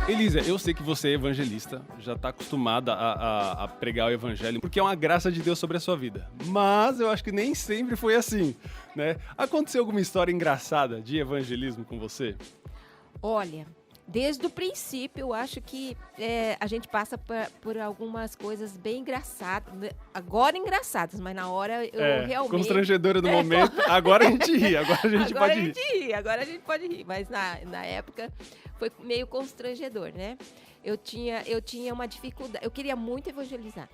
Elisa, eu sei que você é evangelista, já está acostumada a pregar o evangelho, porque é uma graça de Deus sobre a sua vida. Mas eu acho que nem sempre foi assim, né? Aconteceu alguma história engraçada de evangelismo com você? Olha, desde o princípio, eu acho que a gente passa por algumas coisas bem engraçadas. Agora engraçadas, mas na hora eu realmente... Constrangedora no momento. Agora a gente ri, agora a gente pode rir. Agora a gente pode rir. Mas na época foi meio constrangedor, né? Eu tinha uma dificuldade. Eu queria muito evangelizar,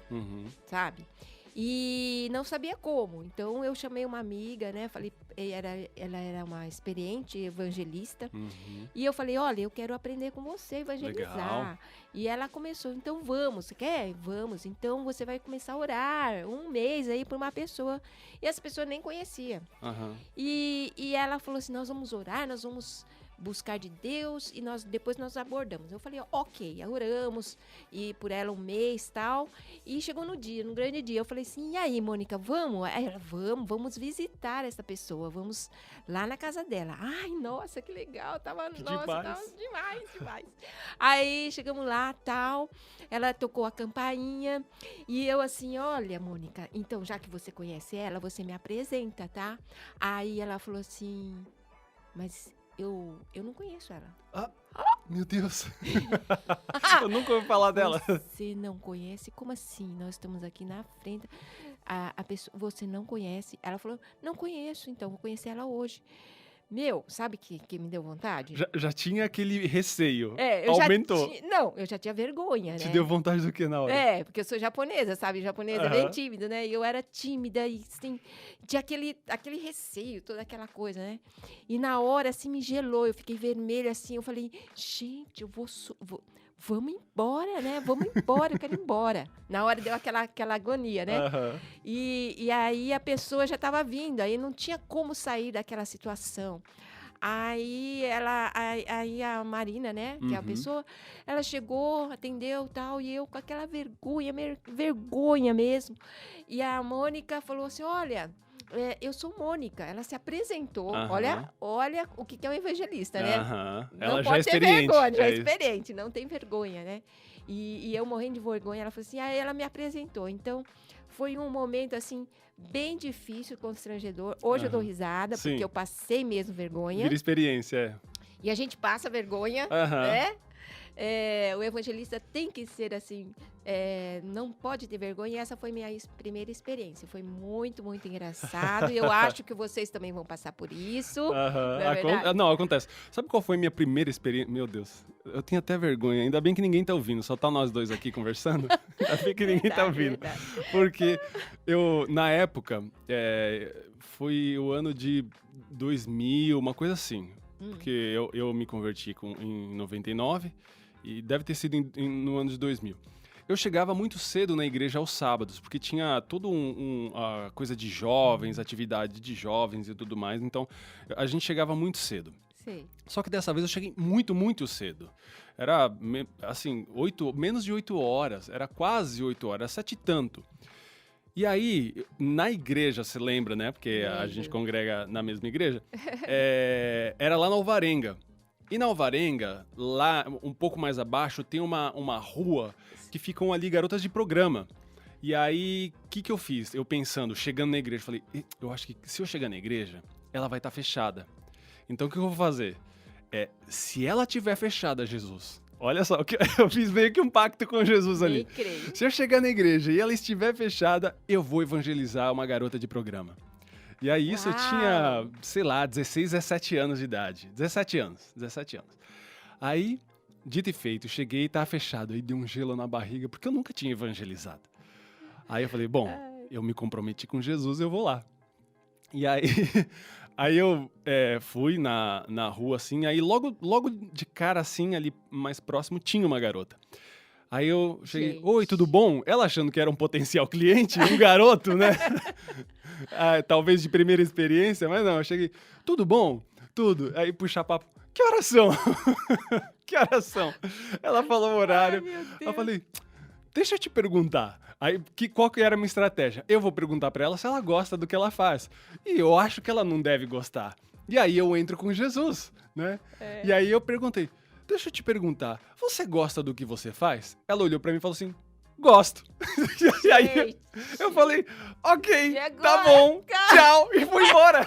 sabe? E não sabia como. Então eu chamei uma amiga, né? Falei, ela era uma experiente evangelista. E eu falei, olha, eu quero aprender com você a evangelizar. Legal. E ela começou, então vamos, você quer? Vamos. Então você vai começar a orar 1 mês aí por uma pessoa. E essa pessoa nem conhecia. E ela falou assim, nós vamos orar, nós vamos buscar de Deus e depois nós abordamos. Eu falei, ok, oramos e por ela 1 mês e tal. E chegou no grande dia, eu falei assim, e aí, Mônica, vamos? Aí ela, vamos visitar essa pessoa, vamos lá na casa dela. Ai, nossa, que legal, tava demais. Aí chegamos lá, tal, ela tocou a campainha e eu assim, olha, Mônica, então já que você conhece ela, você me apresenta, tá? Aí ela falou assim, mas eu não conheço ela. Meu Deus. Eu nunca ouvi falar dela. Você não conhece? Como assim? Nós estamos aqui na frente. A pessoa, você não conhece? Ela falou, não conheço, então vou conhecer ela hoje. Meu, sabe que me deu vontade? Já tinha aquele receio. Eu Aumentou. eu já tinha vergonha, Te né? deu vontade do que na hora? Porque eu sou japonesa, sabe? Japonesa é bem tímida, né? E eu era tímida e, assim, tinha aquele receio, toda aquela coisa, né? E na hora, assim, me gelou, eu fiquei vermelha, assim, eu falei, gente, eu vamos embora, né? Vamos embora, eu quero ir embora. Na hora deu aquela agonia, né? E aí a pessoa já estava vindo, aí não tinha como sair daquela situação. Aí a Marina, né, que é a pessoa, ela chegou, atendeu tal, e eu com aquela vergonha mesmo. E a Mônica falou assim, olha, eu sou Mônica, ela se apresentou, olha o que é um evangelista, né? Ela não já pode é experiente. ter vergonha, já é experiente, não tem vergonha, né? E eu morrendo de vergonha, ela falou assim, aí ela me apresentou. Então, foi um momento, assim, bem difícil, constrangedor. Hoje eu dou risada, porque eu passei mesmo vergonha. Vira experiência, E a gente passa vergonha, né? O evangelista tem que ser assim, não pode ter vergonha. E essa foi minha primeira experiência. Foi muito, muito engraçado. E eu acho que vocês também vão passar por isso. Não é verdade? Não, acontece. Sabe qual foi minha primeira experiência? Meu Deus, eu tenho até vergonha. Ainda bem que ninguém tá ouvindo, só tá nós dois aqui conversando. Ainda bem que ninguém tá ouvindo. Verdade. Porque na época, foi o ano de 2000, uma coisa assim. Porque eu me converti em 99 e deve ter sido no ano de 2000. Eu chegava muito cedo na igreja aos sábados, porque tinha toda a coisa de jovens, atividade de jovens e tudo mais. Então, a gente chegava muito cedo. Sim. Só que dessa vez eu cheguei muito, muito cedo. Era, assim, menos de 8 horas. Era quase 8 horas, 7 e tanto. E aí, na igreja, você lembra, né? Porque a gente congrega na mesma igreja. Era lá na Alvarenga. E na Alvarenga, lá um pouco mais abaixo, tem uma rua que ficam ali garotas de programa. E aí, o que eu fiz? Eu pensando, chegando na igreja, falei, eu acho que se eu chegar na igreja, ela vai estar fechada. Então, o que eu vou fazer? Se ela tiver fechada, Jesus... Olha só, eu fiz meio que um pacto com Jesus ali. Se eu chegar na igreja e ela estiver fechada, eu vou evangelizar uma garota de programa. E aí isso eu tinha, sei lá, 16, 17 anos de idade. 17 anos. Aí, dito e feito, cheguei e tava fechado. Aí deu um gelo na barriga, porque eu nunca tinha evangelizado. Aí eu falei, bom, eu me comprometi com Jesus, eu vou lá. E aí... Aí eu fui na rua, assim, aí logo de cara, assim, ali mais próximo, tinha uma garota. Aí eu cheguei, oi, tudo bom? Ela achando que era um potencial cliente, um garoto, né? Talvez de primeira experiência, mas não, eu cheguei, tudo bom? Tudo. Aí puxa papo, que horas são? Que horas são? Ela falou o horário. Eu falei, deixa eu te perguntar. Aí, qual que era a minha estratégia? Eu vou perguntar pra ela se ela gosta do que ela faz. E eu acho que ela não deve gostar. E aí eu entro com Jesus, né? E aí eu perguntei, deixa eu te perguntar, você gosta do que você faz? Ela olhou pra mim e falou assim, gosto. E aí eu falei, ok, tá bom, tchau, e fui embora.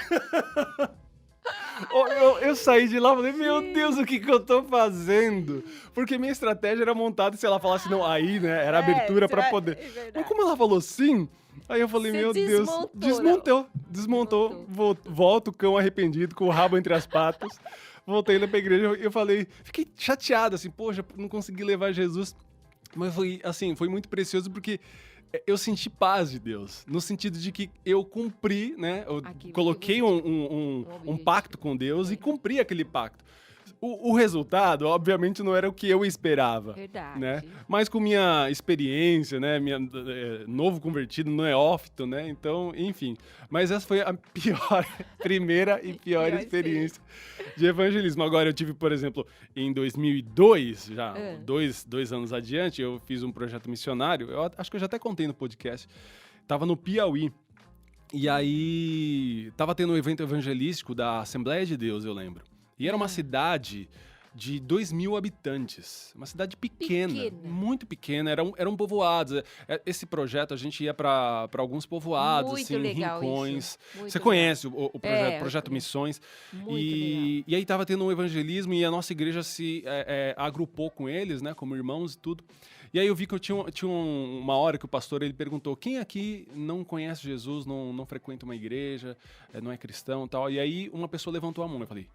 Eu saí de lá e falei, meu Deus, o que eu tô fazendo? Porque minha estratégia era montada, se ela falasse não, aí, né, era abertura pra poder. Mas como ela falou sim, aí eu falei, meu Deus, desmontou. Volto o cão arrependido, com o rabo entre as patas. Voltei lá pra igreja e eu falei, fiquei chateado, assim, poxa, não consegui levar Jesus. Mas foi, assim, foi muito precioso porque eu senti paz de Deus, no sentido de que eu cumpri, né? Eu coloquei um pacto com Deus e cumpri aquele pacto. O resultado, obviamente, não era o que eu esperava. Verdade. Né? Mas com minha experiência, né? Novo convertido, neófito, né? Então, enfim. Mas essa foi a primeira e pior experiência de evangelismo. Agora, eu tive, por exemplo, em 2002, já 2 anos adiante, eu fiz um projeto missionário. Eu acho que eu já até contei no podcast. Tava no Piauí. E aí, tava tendo um evento evangelístico da Assembleia de Deus, eu lembro. E era uma cidade de 2.000 habitantes. Uma cidade pequena, muito pequena. Eram povoados. Esse projeto, a gente ia para alguns povoados, muito assim, legal rincões. Muito Você legal. Conhece o projeto Missões. E aí estava tendo um evangelismo e a nossa igreja se agrupou com eles, né, como irmãos e tudo. E aí eu vi que eu tinha uma hora que o pastor ele perguntou, quem aqui não conhece Jesus, não frequenta uma igreja, não é cristão e tal. E aí uma pessoa levantou a mão. Eu falei,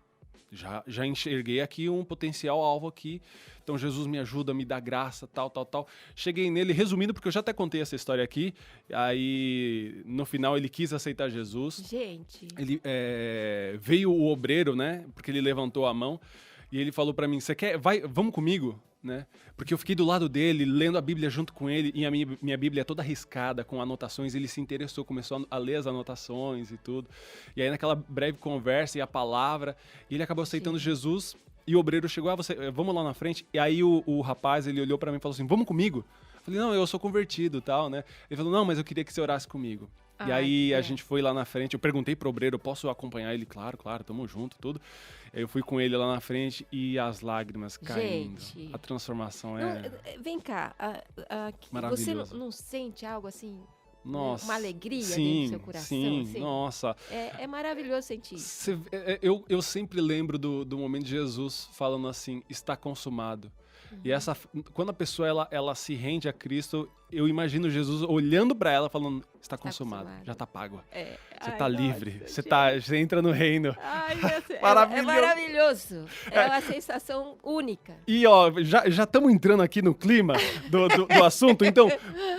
já enxerguei aqui um potencial alvo aqui. Então Jesus me ajuda, me dá graça, tal. Cheguei nele, resumindo, porque eu já até contei essa história aqui. Aí, no final, ele quis aceitar Jesus. Gente. Ele veio o obreiro, né? Porque ele levantou a mão. E ele falou pra mim, você quer? Vamos comigo? Né? Porque eu fiquei do lado dele, lendo a Bíblia junto com ele, e a minha Bíblia é toda riscada, com anotações, ele se interessou, começou a ler as anotações e tudo. E aí naquela breve conversa e a palavra, ele acabou aceitando Jesus, e o obreiro chegou, vamos lá na frente, e aí o rapaz, ele olhou pra mim e falou assim, vamos comigo? Eu falei, não, eu sou convertido e tal, né? Ele falou, não, mas eu queria que você orasse comigo. E aí a gente foi lá na frente, eu perguntei pro obreiro, posso acompanhar ele? Claro, tamo junto, tudo. Eu fui com ele lá na frente e as lágrimas caindo. Gente, a transformação vem cá, você não sente algo assim? Nossa, uma alegria dentro do seu coração? Sim, assim? Nossa. É maravilhoso sentir isso. Eu sempre lembro do momento de Jesus falando assim, está consumado. E quando a pessoa ela se rende a Cristo, eu imagino Jesus olhando para ela falando, está consumado, já está pago. Você está livre, você entra no reino. Ai, maravilhoso. É maravilhoso. É uma sensação única. E ó, já estamos entrando aqui no clima do assunto, então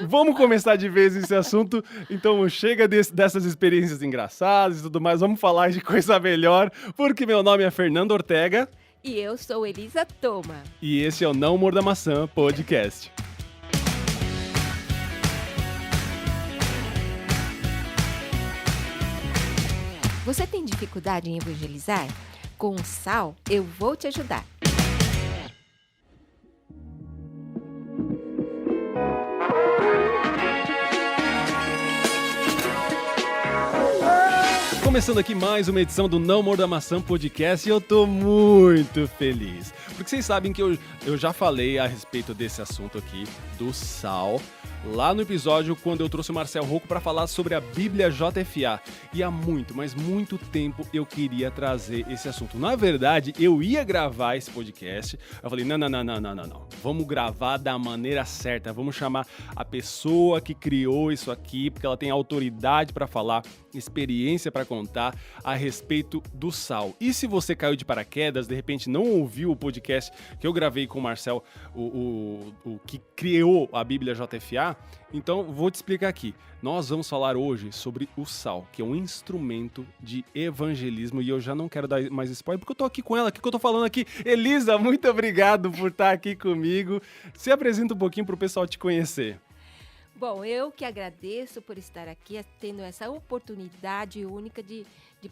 vamos começar de vez esse assunto. Então chega dessas experiências engraçadas e tudo mais, vamos falar de coisa melhor, porque meu nome é Fernando Ortega. E eu sou Elisa Toma. E esse é o Não Morda Maçã Podcast. Você tem dificuldade em evangelizar? Com o Sal, eu vou te ajudar. Começando aqui mais uma edição do Não Morda Maçã Podcast e eu tô muito feliz. Porque vocês sabem que eu já falei a respeito desse assunto aqui, do sal, lá no episódio quando eu trouxe o Marcel Rocco para falar sobre a Bíblia JFA. E há muito, mas muito tempo eu queria trazer esse assunto. Na verdade, eu ia gravar esse podcast, eu falei, não. Vamos gravar da maneira certa, vamos chamar a pessoa que criou isso aqui, porque ela tem autoridade para falar, experiência para contar a respeito do sal. E se você caiu de paraquedas, de repente não ouviu o podcast que eu gravei com o Marcel, o que criou a Bíblia JFA, então vou te explicar aqui. Nós vamos falar hoje sobre o sal, que é um instrumento de evangelismo, e eu já não quero dar mais spoiler, porque eu tô aqui com ela, o que eu tô falando aqui? Elisa, muito obrigado por estar aqui comigo. Se apresenta um pouquinho pro pessoal te conhecer. Bom, eu que agradeço por estar aqui, tendo essa oportunidade única de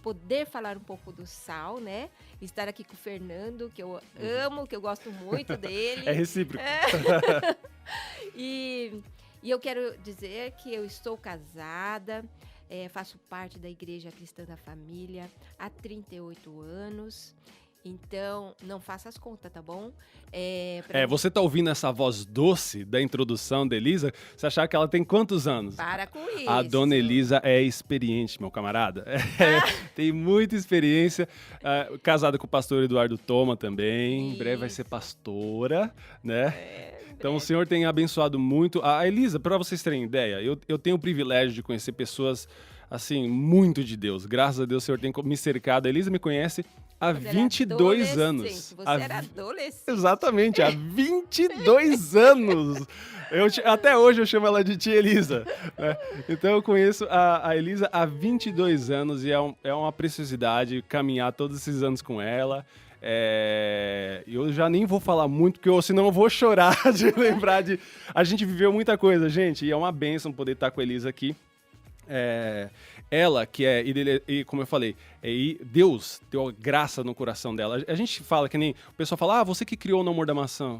poder falar um pouco do sal, né? Estar aqui com o Fernando, que eu amo, que eu gosto muito dele. É recíproco. E eu quero dizer que eu estou casada, faço parte da Igreja Cristã da Família há 38 anos. Então, não faça as contas, tá bom? Você tá ouvindo essa voz doce da introdução da Elisa, você achar que ela tem quantos anos? Para com isso. A dona Elisa é experiente, meu camarada. Tem muita experiência. Casada com o pastor Eduardo Toma também. Em breve vai ser pastora, né? Então o Senhor tem abençoado muito. A Elisa, para vocês terem ideia, eu tenho o privilégio de conhecer pessoas, assim, muito de Deus. Graças a Deus o Senhor tem me cercado. A Elisa me conhece há 22 anos. Você era adolescente. Exatamente, há 22 anos. Até hoje eu chamo ela de tia Elisa. Né? Então eu conheço a Elisa há 22 anos e é uma preciosidade caminhar todos esses anos com ela. Eu já nem vou falar muito, porque senão eu vou chorar de lembrar de... A gente viveu muita coisa, gente, e é uma bênção poder estar com a Elisa aqui. Ela que como eu falei, Deus deu a graça no coração dela. A gente fala que nem o pessoal fala, você que criou o No Amor da Maçã.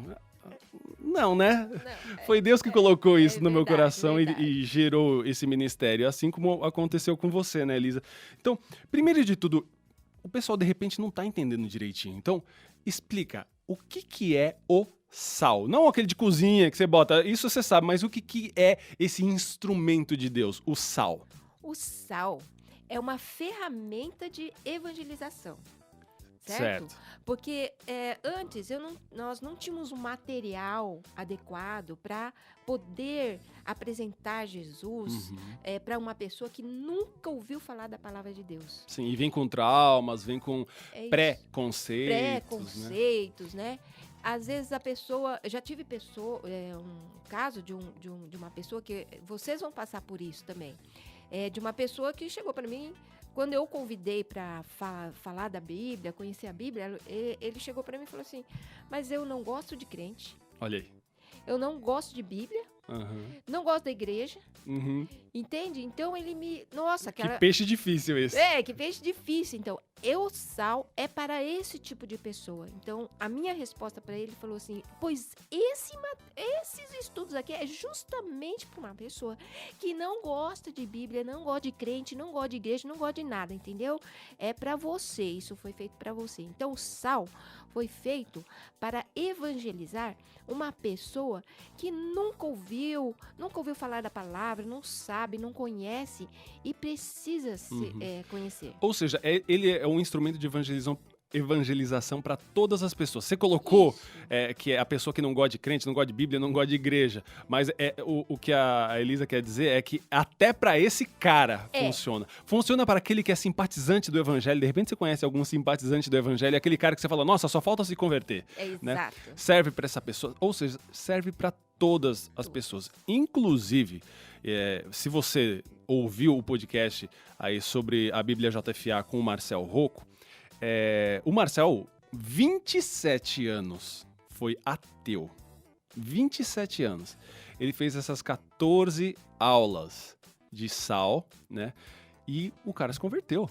Não, né? Não, foi Deus que colocou isso no meu coração e gerou esse ministério, assim como aconteceu com você, né, Elisa? Então, primeiro de tudo, o pessoal de repente não tá entendendo direitinho. Então, explica o que é o sal. Não aquele de cozinha que você bota, isso você sabe, mas o que é esse instrumento de Deus, o sal? O sal é uma ferramenta de evangelização, certo? Porque antes nós não tínhamos um material adequado para poder apresentar Jesus para uma pessoa que nunca ouviu falar da palavra de Deus. Sim, e vem com traumas, vem com preconceitos. Preconceitos, né? Às vezes a pessoa... Já tive um caso de uma pessoa que... Vocês vão passar por isso também. De uma pessoa que chegou para mim, quando eu convidei para falar da Bíblia, conhecer a Bíblia, ele chegou para mim e falou assim, mas eu não gosto de crente. Olha aí. Eu não gosto de Bíblia, não gosto da igreja, entende? Então ele me... Nossa, que peixe difícil esse. Que peixe difícil. Então, o sal é para esse tipo de pessoa. Então, a minha resposta para ele falou assim, pois esses estudos aqui é justamente para uma pessoa que não gosta de Bíblia, não gosta de crente, não gosta de igreja, não gosta de nada, entendeu? É para você, isso foi feito para você. Então, o sal foi feito para evangelizar uma pessoa que nunca ouviu falar da palavra, não sabe, não conhece e precisa conhecer. Ou seja, ele é um instrumento de evangelização para todas as pessoas. Você colocou que é a pessoa que não gosta de crente, não gosta de Bíblia, não gosta de igreja, mas o que a Elisa quer dizer é que até para esse cara funciona. Funciona para aquele que é simpatizante do evangelho. De repente você conhece algum simpatizante do evangelho, aquele cara que você fala, nossa, só falta se converter. Né? Exato. Serve para essa pessoa, ou seja, serve para todas as pessoas. Inclusive, se você ouviu o podcast aí sobre a Bíblia JFA com o Marcel Rocco, o Marcel, 27 anos, foi ateu. 27 anos. Ele fez essas 14 aulas de sal, né? E o cara se converteu.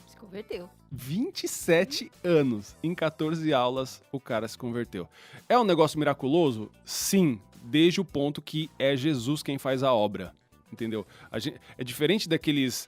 27 anos. Em 14 aulas, o cara se converteu. É um negócio miraculoso? Sim, desde o ponto que é Jesus quem faz a obra. Entendeu? É diferente daqueles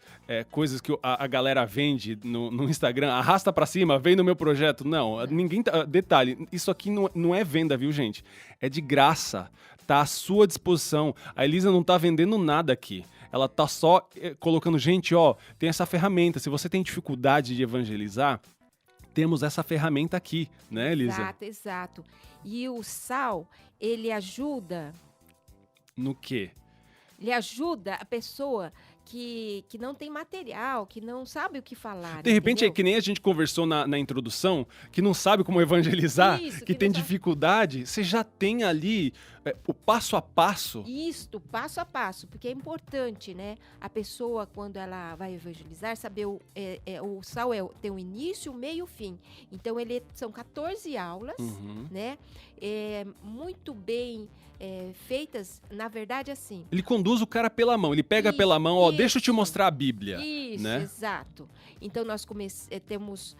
coisas que a galera vende no Instagram, arrasta pra cima, vem no meu projeto. Não, ninguém... Detalhe, isso aqui não é venda, viu, gente? É de graça, tá à sua disposição. A Elisa não tá vendendo nada aqui. Ela tá só colocando, gente, tem essa ferramenta. Se você tem dificuldade de evangelizar, temos essa ferramenta aqui, né, Elisa? Exato. E o sal, ele ajuda... No quê? Ele ajuda a pessoa que não tem material, que não sabe o que falar. De repente, que nem a gente conversou na introdução, que não sabe como evangelizar, que tem dificuldade, você já tem ali o passo a passo. Isso, passo a passo, porque é importante, né? A pessoa, quando ela vai evangelizar, saber o sal tem um início, meio e fim. Então, são 14 aulas, né? Muito bem feitas, na verdade, assim. Ele conduz o cara pela mão, ele pega pela mão, deixa eu te mostrar a Bíblia. Isso, né? Exato. Então, nós temos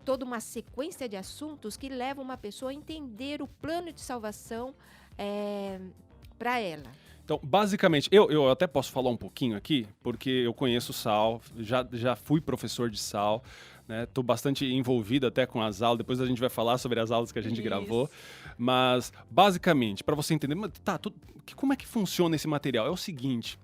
toda uma sequência de assuntos que levam uma pessoa a entender o plano de salvação para ela. Então, basicamente, eu até posso falar um pouquinho aqui, porque eu conheço sal, já fui professor de sal, né? Tô bastante envolvido até com as aulas, depois a gente vai falar sobre as aulas que a gente gravou. Mas, basicamente, para você entender, como é que funciona esse material? É o seguinte...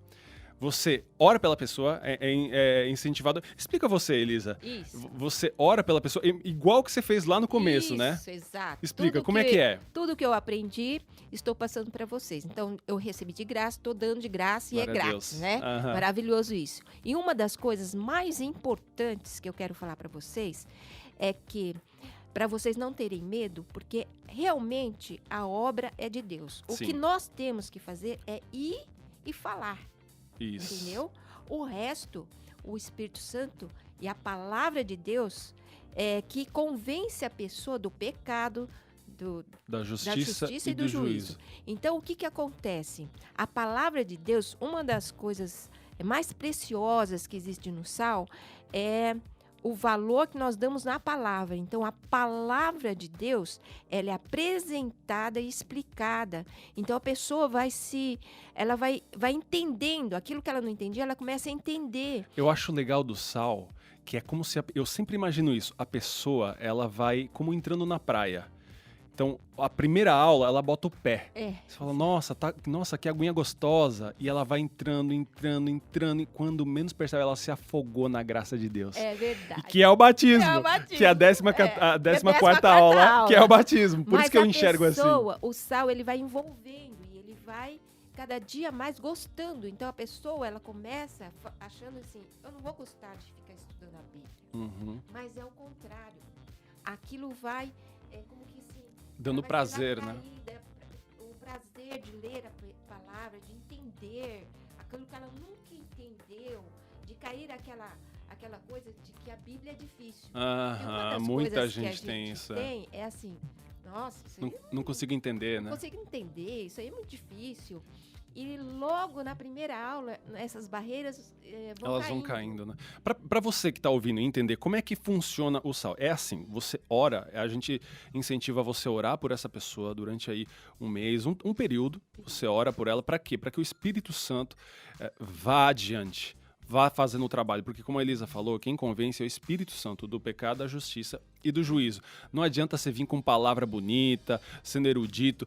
Você ora pela pessoa, é incentivado... Explica você, Elisa. Isso. Você ora pela pessoa, igual que você fez lá no começo, né? Isso, exato. Explica, como é que é? Tudo que eu aprendi, estou passando para vocês. Então, eu recebi de graça, estou dando de graça e é grátis, né? Uhum. Maravilhoso isso. E uma das coisas mais importantes que eu quero falar para vocês é que, para vocês não terem medo, porque realmente a obra é de Deus. O que nós temos que fazer é ir e falar. Isso. Entendeu? O resto, o Espírito Santo e a palavra de Deus que convence a pessoa do pecado, da justiça e do juízo. Então, o que acontece? A palavra de Deus, uma das coisas mais preciosas que existe no sal é o valor que nós damos na palavra. Então, a palavra de Deus, ela é apresentada e explicada. Então, a pessoa vai entendendo. Aquilo que ela não entendia, ela começa a entender. Eu acho legal do sal, que é como se... eu sempre imagino isso. A pessoa, ela vai como entrando na praia. Então, a primeira aula, ela bota o pé. Você fala, nossa, que aguinha gostosa. E ela vai entrando. E quando menos percebe, ela se afogou na graça de Deus. É verdade. E que é o batismo. Que é a 14ª aula, que é o batismo. Por isso que eu enxergo assim. O sal, ele vai envolvendo. E ele vai cada dia mais gostando. Então, a pessoa, ela começa achando assim, eu não vou gostar de ficar estudando a Bíblia. Uhum. Mas é o contrário. Aquilo vai... como que dando prazer, né? O prazer de ler a palavra, de entender aquilo que ela nunca entendeu, de cair aquela coisa de que a Bíblia é difícil. Muita gente tem isso. É assim, nossa, não consigo entender, né? Não consigo entender, isso aí é muito difícil. E logo na primeira aula, essas barreiras vão caindo, né? Para você que está ouvindo e entender como é que funciona o sal. É assim, você ora, a gente incentiva você a orar por essa pessoa durante aí um mês, um período. Você ora por ela, para quê? Para que o Espírito Santo vá adiante. Vá fazendo o trabalho, porque como a Elisa falou, quem convence é o Espírito Santo do pecado, da justiça e do juízo. Não adianta você vir com palavra bonita, sendo erudito,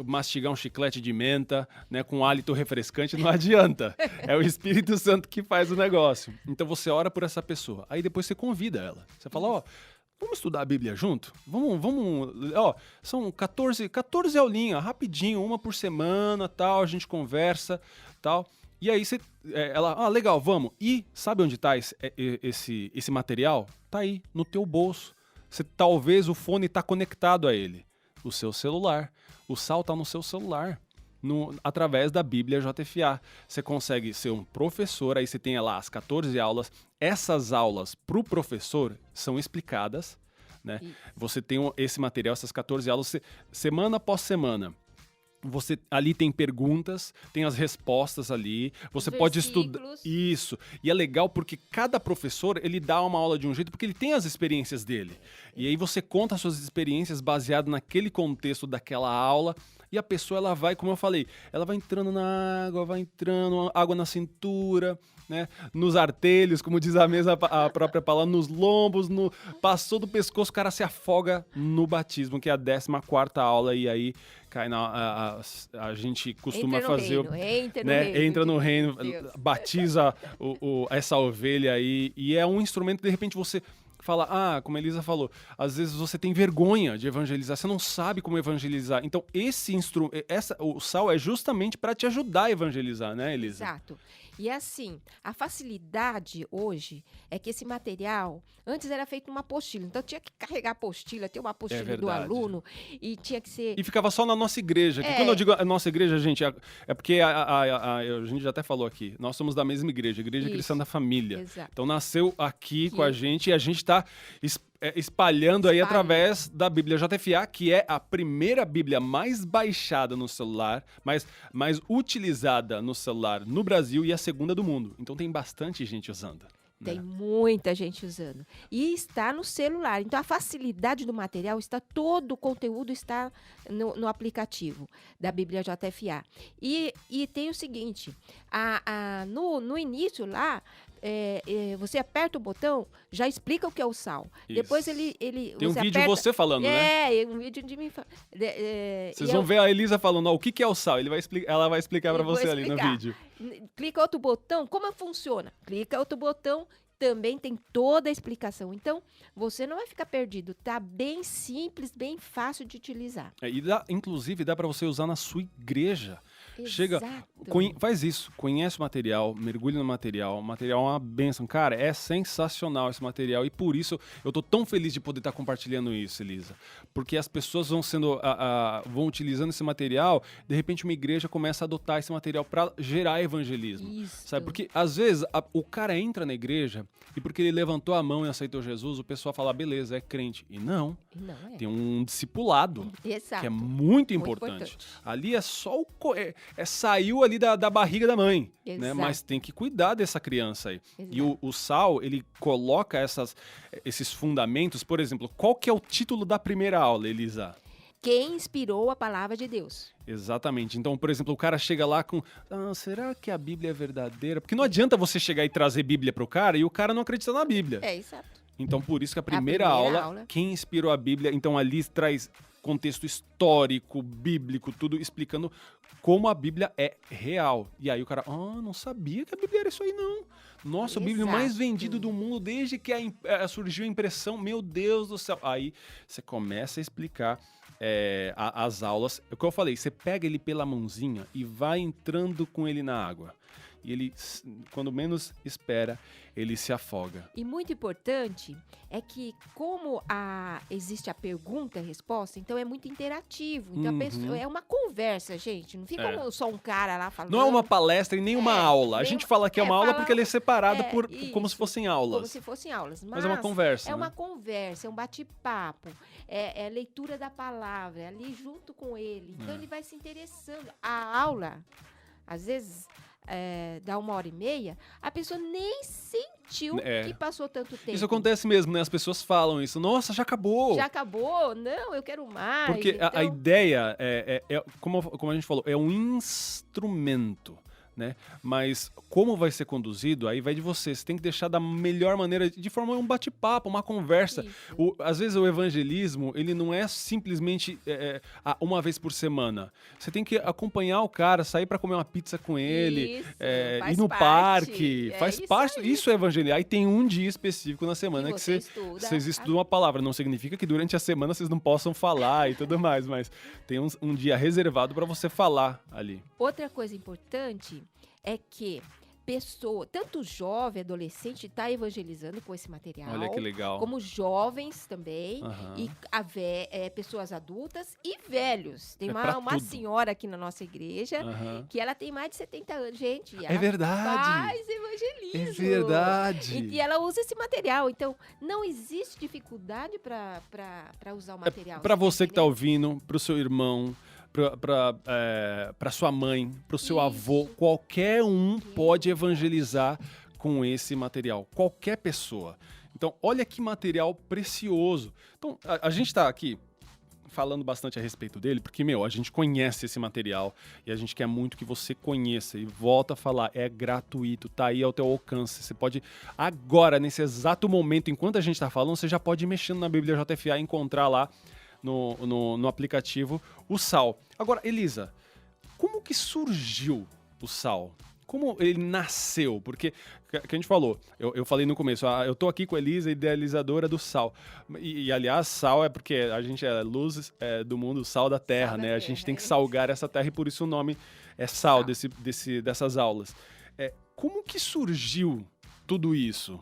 mastigar um chiclete de menta, né, com hálito refrescante, não adianta. É o Espírito Santo que faz o negócio. Então você ora por essa pessoa, aí depois você convida ela. Você fala, vamos estudar a Bíblia junto? Vamos, são 14 aulinhas, rapidinho, uma por semana, tal, a gente conversa, tal. E aí ela, legal, vamos. E sabe onde está esse material? Tá aí, no teu bolso. Talvez o fone está conectado a ele. O seu celular. O sal está no seu celular. Através da Bíblia JFA. Você consegue ser um professor, aí você tem lá as 14 aulas. Essas aulas para o professor são explicadas, né? Você tem esse material, essas 14 aulas, semana após semana. Você ali tem perguntas, tem as respostas ali, você pode estudar isso. E é legal porque cada professor, ele dá uma aula de um jeito porque ele tem as experiências dele. E aí você conta as suas experiências baseado naquele contexto daquela aula. E a pessoa, ela vai, como eu falei, ela vai entrando na água, água na cintura, né? Nos artelhos, como diz a própria palavra, nos lombos, passou do pescoço, o cara se afoga no batismo, que é a 14ª aula, e aí cai a gente costuma fazer... Entra no reino, batiza essa ovelha aí, e é um instrumento, de repente você... fala, como a Elisa falou, às vezes você tem vergonha de evangelizar, você não sabe como evangelizar. Então, o sal é justamente para te ajudar a evangelizar, né, Elisa? Exato. E assim, a facilidade hoje é que esse material, antes era feito uma apostila, então tinha que carregar a apostila, ter uma apostila do aluno, e tinha que ser... E ficava só na nossa igreja. Quando eu digo a nossa igreja, gente, é porque a gente já até falou aqui, nós somos da mesma igreja, Igreja Cristã da Família. Exato. Então nasceu aqui com a gente, e a gente está espalhando aí através da Bíblia JFA, que é a primeira Bíblia mais baixada no celular, mais utilizada no celular no Brasil e a segunda do mundo. Então tem bastante gente usando. Tem muita gente usando. E está no celular. Então, a facilidade do material todo o conteúdo está no aplicativo da Bíblia JFA. E tem o seguinte, no início lá, você aperta o botão, já explica o que é o sal. Isso. Depois ele tem um você vídeo aperta, você falando, né? Um vídeo de mim. Vocês vão ver a Elisa falando, o que é o sal? Ela vai explicar para você ali no vídeo. Clica outro botão, como funciona? Clica outro botão, também tem toda a explicação. Então, você não vai ficar perdido. Tá bem simples, bem fácil de utilizar. Inclusive, dá para você usar na sua igreja. Exato. Chega, faz isso, conhece o material, mergulha no material. O material é uma bênção. Cara, é sensacional esse material e por isso eu tô tão feliz de poder estar compartilhando isso, Elisa. Porque as pessoas vão utilizando esse material, de repente uma igreja começa a adotar esse material para gerar evangelismo. Isso. Sabe? Porque às vezes o cara entra na igreja e porque ele levantou a mão e aceitou Jesus, o pessoal fala, beleza, é crente. E não tem um discipulado. Exato. Que é muito importante. Ali é só saiu ali da barriga da mãe, né? Mas tem que cuidar dessa criança aí. Exato. E o Sal, ele coloca esses fundamentos, por exemplo, qual que é o título da primeira aula, Elisa? Quem inspirou a palavra de Deus. Exatamente. Então, por exemplo, o cara chega lá com, será que a Bíblia é verdadeira? Porque não adianta você chegar e trazer Bíblia pro cara e o cara não acreditar na Bíblia. Exato. Então, por isso que a primeira aula, quem inspirou a Bíblia, então ali traz contexto histórico, bíblico, tudo explicando como a Bíblia é real. E aí o cara, não sabia que a Bíblia era isso aí, não. Nossa, o Bíblia mais vendido do mundo desde que surgiu a impressão, meu Deus do céu. Aí você começa a explicar as aulas. É o que eu falei, você pega ele pela mãozinha e vai entrando com ele na água. E ele, quando menos espera, ele se afoga. E muito importante é que, como existe a pergunta e resposta, então é muito interativo. Então a pessoa, é uma conversa, gente. Não fica só um cara lá falando. Não é uma palestra e nem uma aula. A gente fala que é uma aula porque ela é separada como se fossem aulas. Como se fossem aulas. Mas é uma conversa. É uma conversa, é um bate-papo. É a leitura da palavra, é ali junto com ele. Então ele vai se interessando. A aula, às vezes... dá 1h30, a pessoa nem sentiu que passou tanto tempo. Isso acontece mesmo, né? As pessoas falam isso. Nossa, já acabou. Já acabou? Não, eu quero mais. Porque então... a ideia como a gente falou, é um instrumento, né? Mas como vai ser conduzido, aí vai de você. Você tem que deixar da melhor maneira, de forma um bate-papo, uma conversa. Às vezes o evangelismo, ele não é simplesmente uma vez por semana. Você tem que acompanhar o cara, sair para comer uma pizza com ele, ir no parque. Faz parte. Isso é evangelizar. Aí tem um dia específico na semana que vocês estudam a palavra. Não significa que durante a semana vocês não possam falar e tudo mais, mas tem um dia reservado para você falar ali. Outra coisa importante é que tanto jovem, adolescente, está evangelizando com esse material. Olha que legal. Como jovens também, e pessoas adultas e velhos. Tem uma senhora aqui na nossa igreja que ela tem mais de 70 anos. Gente, ela faz evangelismo. É verdade. E ela usa esse material. Então, não existe dificuldade para usar o material. Para você que está ouvindo, para o seu irmão, para sua mãe, para o seu avô, qualquer um pode evangelizar com esse material, qualquer pessoa. Então, olha que material precioso. Então, a gente está aqui falando bastante a respeito dele, porque, a gente conhece esse material e a gente quer muito que você conheça. E volta a falar, é gratuito, tá aí ao teu alcance. Você pode, agora, nesse exato momento, enquanto a gente está falando, você já pode ir mexendo na Bíblia JFA e encontrar lá no aplicativo o Sal. Agora, Elisa, como que surgiu o Sal? Como ele nasceu? Porque, que a gente falou, eu falei no começo, eu tô aqui com a Elisa, idealizadora do Sal. E aliás, sal é porque a gente é luz do mundo, sal da terra, né? A gente tem que salgar essa terra e por isso o nome é Sal dessas aulas. Como que surgiu tudo isso?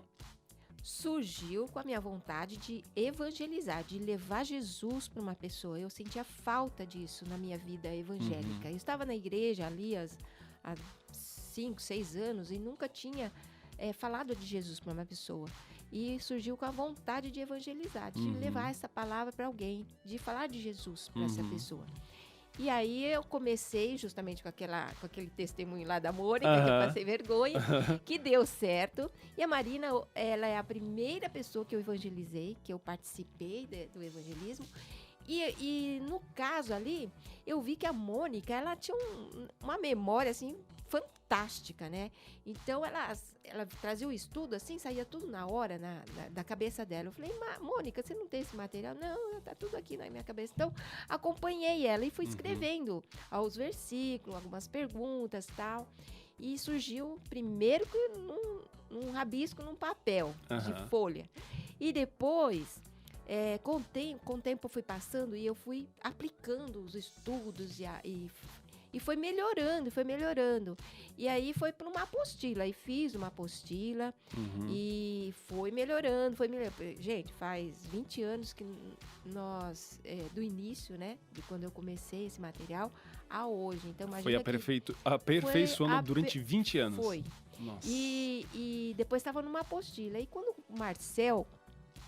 Surgiu com a minha vontade de evangelizar, de levar Jesus para uma pessoa. Eu sentia falta disso na minha vida evangélica. Eu estava na igreja ali há 5, 6 anos e nunca tinha falado de Jesus para uma pessoa. E surgiu com a vontade de evangelizar, de levar essa palavra para alguém, de falar de Jesus para essa pessoa. E aí eu comecei justamente com aquele testemunho lá da Mônica, que eu passei vergonha, que deu certo. E a Marina, ela é a primeira pessoa que eu evangelizei, que eu participei do evangelismo. E no caso ali, eu vi que a Mônica, ela tinha uma memória, assim, fantástica, né? Então, ela trazia o estudo, assim, saía tudo na hora, da cabeça dela. Eu falei, Mônica, você não tem esse material? Não, tá tudo aqui na minha cabeça. Então, acompanhei ela e fui escrevendo os versículos, algumas perguntas e tal. E surgiu primeiro num rabisco, num papel de folha. E depois, com o tempo foi passando e eu fui aplicando os estudos e foi melhorando. E aí foi para uma apostila. Aí fiz uma apostila e foi melhorando. Gente, faz 20 anos que nós, do início, né? De quando eu comecei esse material, a hoje. Então, imagina foi aperfeiçoando durante 20 anos. Foi. Nossa. E depois estava numa apostila. E quando o Marcel,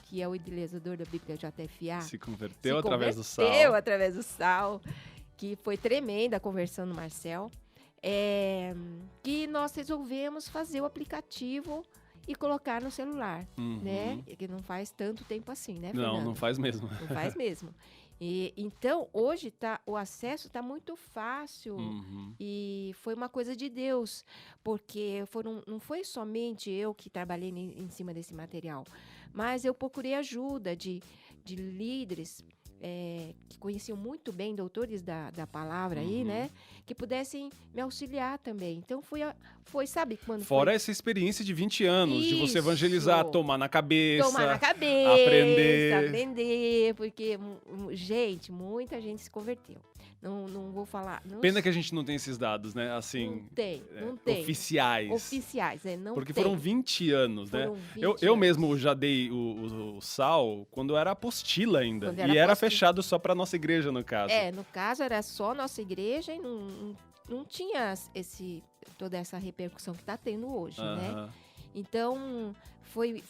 que é o idealizador da Bíblia JFA, se converteu através do sal, que foi tremenda a conversão do Marcel, que nós resolvemos fazer o aplicativo e colocar no celular, né? Que não faz tanto tempo assim, né, Fernando? Não faz mesmo. Não faz mesmo. Então, hoje o acesso está muito fácil e foi uma coisa de Deus, porque não foi somente eu que trabalhei em cima desse material, mas eu procurei ajuda de líderes que conheciam muito bem, doutores da palavra aí, né? Que pudessem me auxiliar também. Então, foi sabe quando Fora essa experiência de 20 anos, de você evangelizar, tomar na cabeça, aprender, porque, gente, muita gente se converteu. Não vou falar... Pena que a gente não tem esses dados, né? Assim, não tem. Oficiais. Não porque tem. Foram 20 anos, né? 20 eu mesmo já dei o sal quando era apostila ainda. Era fechado só para nossa igreja, no caso. No caso era só nossa igreja e não tinha toda essa repercussão que está tendo hoje, né? Então, foi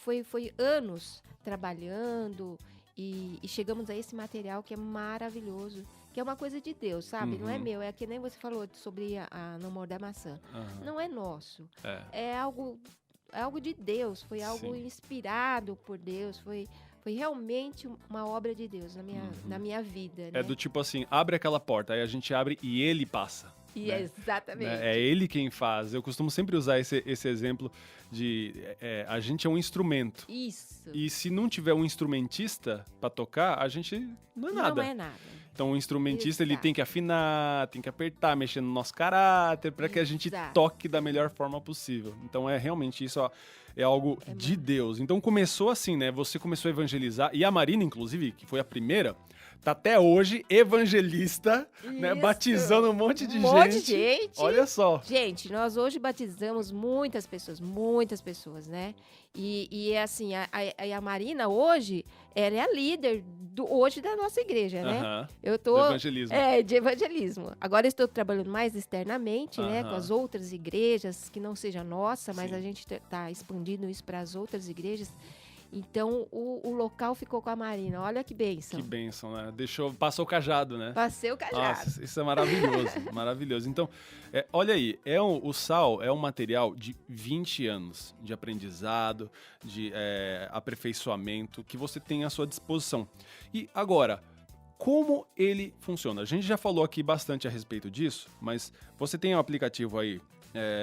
anos trabalhando e chegamos a esse material que é maravilhoso, que é uma coisa de Deus, sabe? Não é meu, é que nem você falou sobre a Não Morder Maçã. Não é nosso. É algo de Deus, foi algo inspirado por Deus, foi realmente uma obra de Deus na minha vida. Né? É do tipo assim, abre aquela porta, aí a gente abre e ele passa. Né? Exatamente. É ele quem faz. Eu costumo sempre usar esse exemplo de a gente é um instrumento. Isso. E se não tiver um instrumentista para tocar, a gente não é nada. Não é nada. Então o instrumentista ele tem que afinar, tem que apertar, mexer no nosso caráter para que a gente toque da melhor forma possível. Então realmente isso é algo de Deus. Então começou assim, né? Você começou a evangelizar e a Marina, inclusive, que foi a primeira, tá até hoje evangelista, né? Batizando um monte de gente. Olha só. Gente, nós hoje batizamos muitas pessoas, né? E assim, a Marina hoje, ela é a líder hoje da nossa igreja, né? Eu tô... De evangelismo. De evangelismo. Agora eu estou trabalhando mais externamente, né? Com as outras igrejas, que não seja nossa, mas a gente tá expandindo isso para as outras igrejas. Então, o local ficou com a Marina. Olha que bênção. Que bênção, né? Passou o cajado, né? Passei o cajado. Nossa, isso é maravilhoso, maravilhoso. Então, olha aí, o sal é um material de 20 anos de aprendizado, de aperfeiçoamento que você tem à sua disposição. E agora, como ele funciona? A gente já falou aqui bastante a respeito disso, mas você tem um aplicativo aí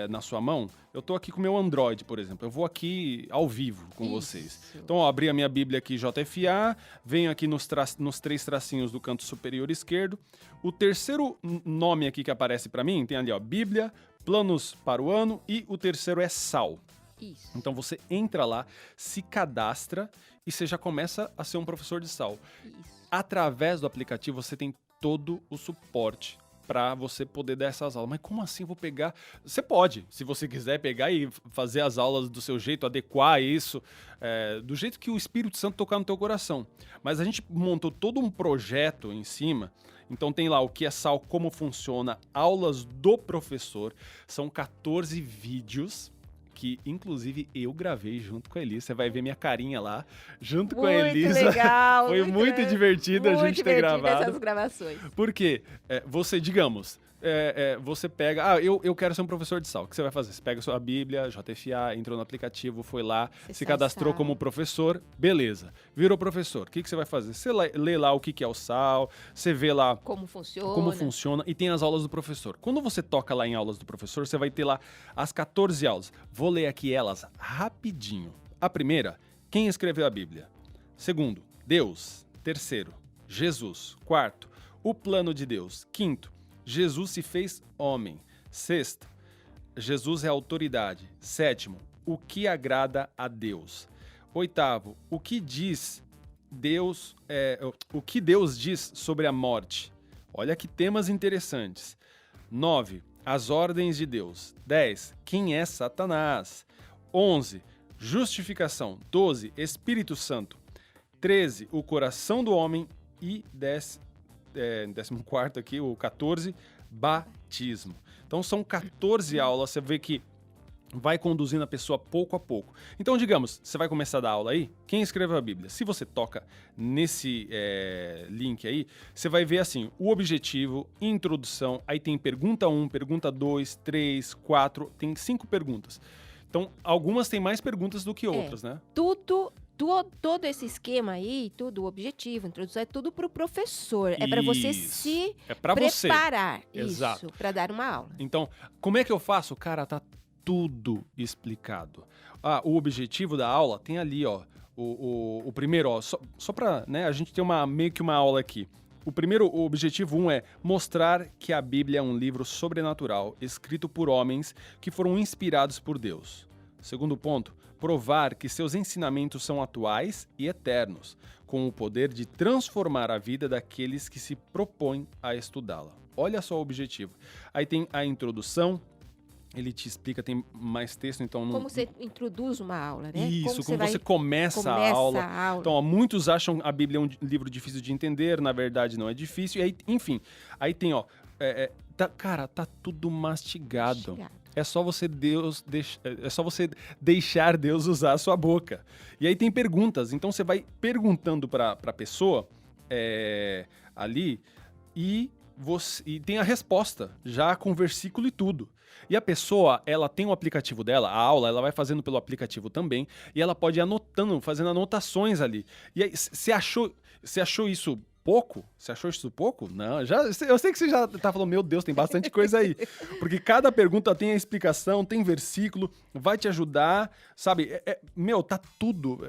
na sua mão. Eu tô aqui com o meu Android, por exemplo. Eu vou aqui ao vivo com vocês. Então, abri a minha Bíblia aqui, JFA, venho aqui nos 3 tracinhos do canto superior esquerdo. O terceiro nome aqui que aparece para mim, tem ali, ó, Bíblia, planos para o ano, e o terceiro é sal. Isso. Então, você entra lá, se cadastra e você já começa a ser um professor de sal. Isso. Através do aplicativo, você tem todo o suporte para você poder dar essas aulas. Mas como assim eu vou pegar? Você pode, se você quiser pegar e fazer as aulas do seu jeito, adequar isso, do jeito que o Espírito Santo tocar no teu coração. Mas a gente montou todo um projeto em cima. Então tem lá o que é sal, como funciona, aulas do professor. São 14 vídeos que, inclusive, eu gravei junto com a Elisa. Você vai ver minha carinha lá, junto com a Elisa. Muito legal. Foi muito divertido a gente ter gravado. Essas gravações. Porque você, digamos, você pega... eu quero ser um professor de sala. O que você vai fazer? Você pega a sua Bíblia, JFA, entrou no aplicativo, foi lá, se cadastrou como professor, beleza. Virou professor. O que você vai fazer? Você lê lá o que é o SAL, você vê lá... Como funciona. E tem as aulas do professor. Quando você toca lá em aulas do professor, você vai ter lá as 14 aulas. Vou ler aqui elas rapidinho. A primeira, quem escreveu a Bíblia? Segundo, Deus. Terceiro, Jesus. Quarto, o plano de Deus. Quinto, Jesus se fez homem. Sexto, Jesus é autoridade. Sétimo, o que agrada a Deus. Oitavo, o que Deus diz sobre a morte. Olha que temas interessantes. 9, as ordens de Deus. 10, quem é Satanás. 11, justificação. 12, Espírito Santo. 13, o coração do homem. E 14º aqui, o 14, batismo. Então são 14 aulas, você vê que vai conduzindo a pessoa pouco a pouco. Então, digamos, você vai começar a dar aula aí, quem escreveu a Bíblia? Se você toca nesse link aí, você vai ver assim, o objetivo, introdução, aí tem pergunta 1, pergunta 2, 3, 4, tem 5 perguntas. Então, algumas têm mais perguntas do que outras, né? Todo esse esquema aí, tudo o objetivo, introdução, é tudo para o professor. É para você se preparar. Exato. Para dar uma aula. Então, como é que eu faço? Cara, tá tudo explicado. O objetivo da aula tem ali, ó. O primeiro, ó, só para, né, a gente ter meio que uma aula aqui. O objetivo 1 é mostrar que a Bíblia é um livro sobrenatural, escrito por homens que foram inspirados por Deus. Segundo ponto, provar que seus ensinamentos são atuais e eternos, com o poder de transformar a vida daqueles que se propõem a estudá-la. Olha só o objetivo. Aí tem a introdução, ele te explica, tem mais texto, então... Como você introduz uma aula, né? Isso, como você começa a aula. Então, ó, muitos acham a Bíblia um livro difícil de entender, na verdade não é difícil. E aí, enfim, aí tem, ó, tá tudo mastigado. É só você deixar Deus usar a sua boca. E aí tem perguntas. Então você vai perguntando para a pessoa ali e tem a resposta, já com versículo e tudo. E a pessoa, ela tem o aplicativo dela, a aula, ela vai fazendo pelo aplicativo também, e ela pode ir anotando, fazendo anotações ali. E aí, você achou isso pouco? Você achou isso pouco? Não, eu sei que você já tá falando, meu Deus, tem bastante coisa aí. Porque cada pergunta tem a explicação, tem versículo, vai te ajudar, sabe? Tá tudo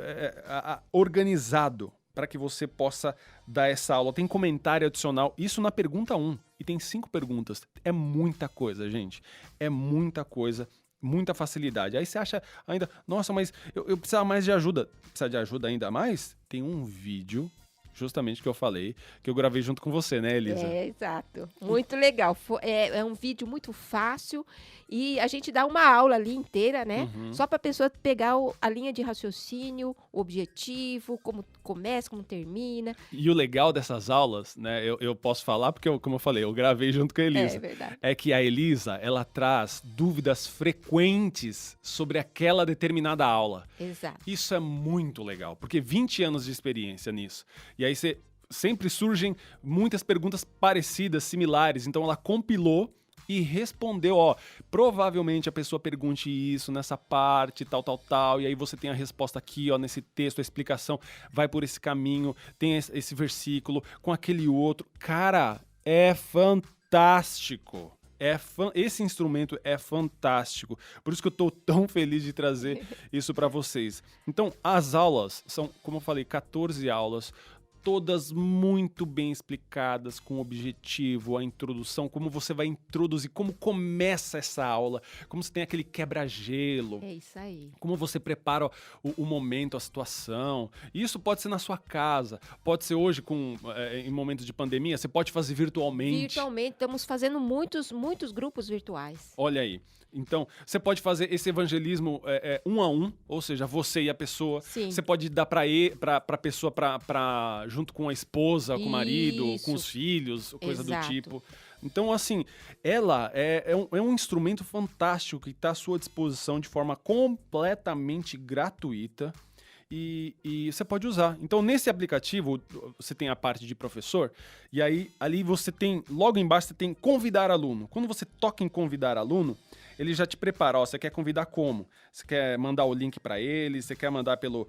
organizado para que você possa dar essa aula. Tem comentário adicional, isso na pergunta 1. E tem 5 perguntas. É muita coisa, gente. É muita coisa, muita facilidade. Aí você acha ainda, nossa, mas eu precisava mais de ajuda. Precisa de ajuda ainda mais? Tem um vídeo, justamente que eu falei, que eu gravei junto com você, né, Elisa? Exato. Muito legal. É um vídeo muito fácil e a gente dá uma aula ali inteira, né? Uhum. Só para a pessoa pegar a linha de raciocínio, o objetivo, como começa, como termina. E o legal dessas aulas, né, eu posso falar porque, como eu falei, eu gravei junto com a Elisa. É verdade. É que a Elisa, ela traz dúvidas frequentes sobre aquela determinada aula. Exato. Isso é muito legal, porque 20 anos de experiência nisso. E aí sempre surgem muitas perguntas parecidas, similares. Então ela compilou e respondeu, provavelmente a pessoa pergunte isso nessa parte, tal, e aí você tem a resposta aqui, nesse texto, a explicação vai por esse caminho, tem esse versículo com aquele outro. Cara, é fantástico. Esse instrumento é fantástico. Por isso que eu estou tão feliz de trazer isso para vocês. Então, as aulas são, como eu falei, 14 aulas, todas muito bem explicadas, com objetivo, a introdução, como você vai introduzir, como começa essa aula, como você tem aquele quebra-gelo. É isso aí. Como você prepara o momento, a situação. Isso pode ser na sua casa, pode ser hoje em momentos de pandemia, você pode fazer virtualmente. Virtualmente, estamos fazendo muitos grupos virtuais. Olha aí. Então, você pode fazer esse evangelismo 1 a 1, ou seja, você e a pessoa. Sim. Você pode dar para a pessoa junto com a esposa, com o marido, com os filhos, coisa Exato. do tipo. Então, assim, ela é um instrumento fantástico que está à sua disposição de forma completamente gratuita. e você pode usar. Então, nesse aplicativo, você tem a parte de professor, e aí ali você tem, logo embaixo, você tem convidar aluno. Quando você toca em convidar aluno, ele já te prepara, ó, você quer convidar como? Você quer mandar o link para ele, você quer mandar pelo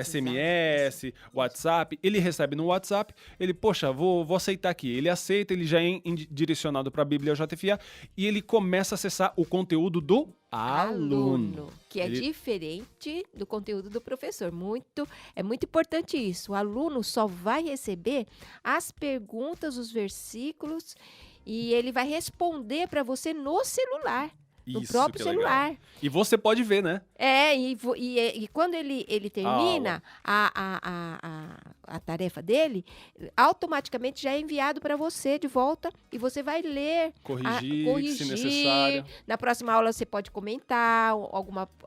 SMS, WhatsApp, ele recebe no WhatsApp, ele, poxa, vou aceitar aqui. Ele aceita, ele já é direcionado para a Bíblia JFA e ele começa a acessar o conteúdo do aluno. Que é diferente do conteúdo do professor. É muito importante isso. O aluno só vai receber as perguntas, os versículos, e ele vai responder para você no celular. No próprio celular. Legal. E você pode ver, né? E quando ele termina a tarefa dele, automaticamente já é enviado para você de volta e você vai ler. Corrigir, se necessário. Na próxima aula você pode comentar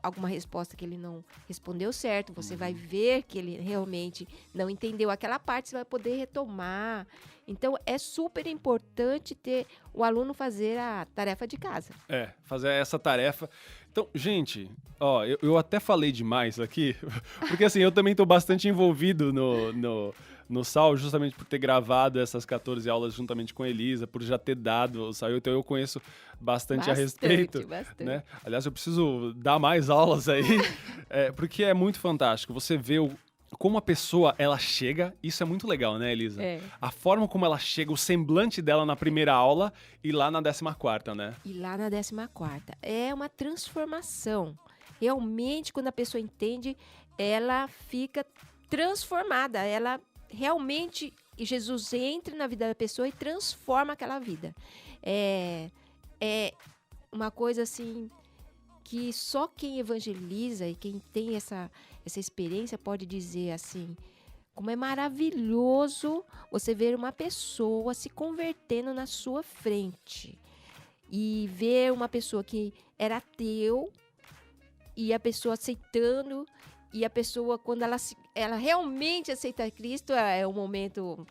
alguma resposta que ele não respondeu certo. Você vai ver que ele realmente não entendeu aquela parte, você vai poder retomar. Então, é super importante ter o aluno fazer a tarefa de casa. Fazer essa tarefa. Então, gente, ó, eu até falei demais aqui, porque assim, eu também estou bastante envolvido no SAL, justamente por ter gravado essas 14 aulas juntamente com a Elisa, por já ter dado o SAL, então eu conheço bastante a respeito. Né? Aliás, eu preciso dar mais aulas aí, porque é muito fantástico. Você vê como a pessoa, ela chega, isso é muito legal, né, Elisa? A forma como ela chega, o semblante dela na primeira aula e lá na 14ª, né? E lá na 14ª. É uma transformação. Realmente, quando a pessoa entende, ela fica transformada. Ela realmente, Jesus entra na vida da pessoa e transforma aquela vida. É uma coisa assim que só quem evangeliza e quem tem essa experiência pode dizer assim, como é maravilhoso você ver uma pessoa se convertendo na sua frente e ver uma pessoa que era ateu e a pessoa aceitando, e a pessoa, quando ela realmente aceita Cristo, é um momento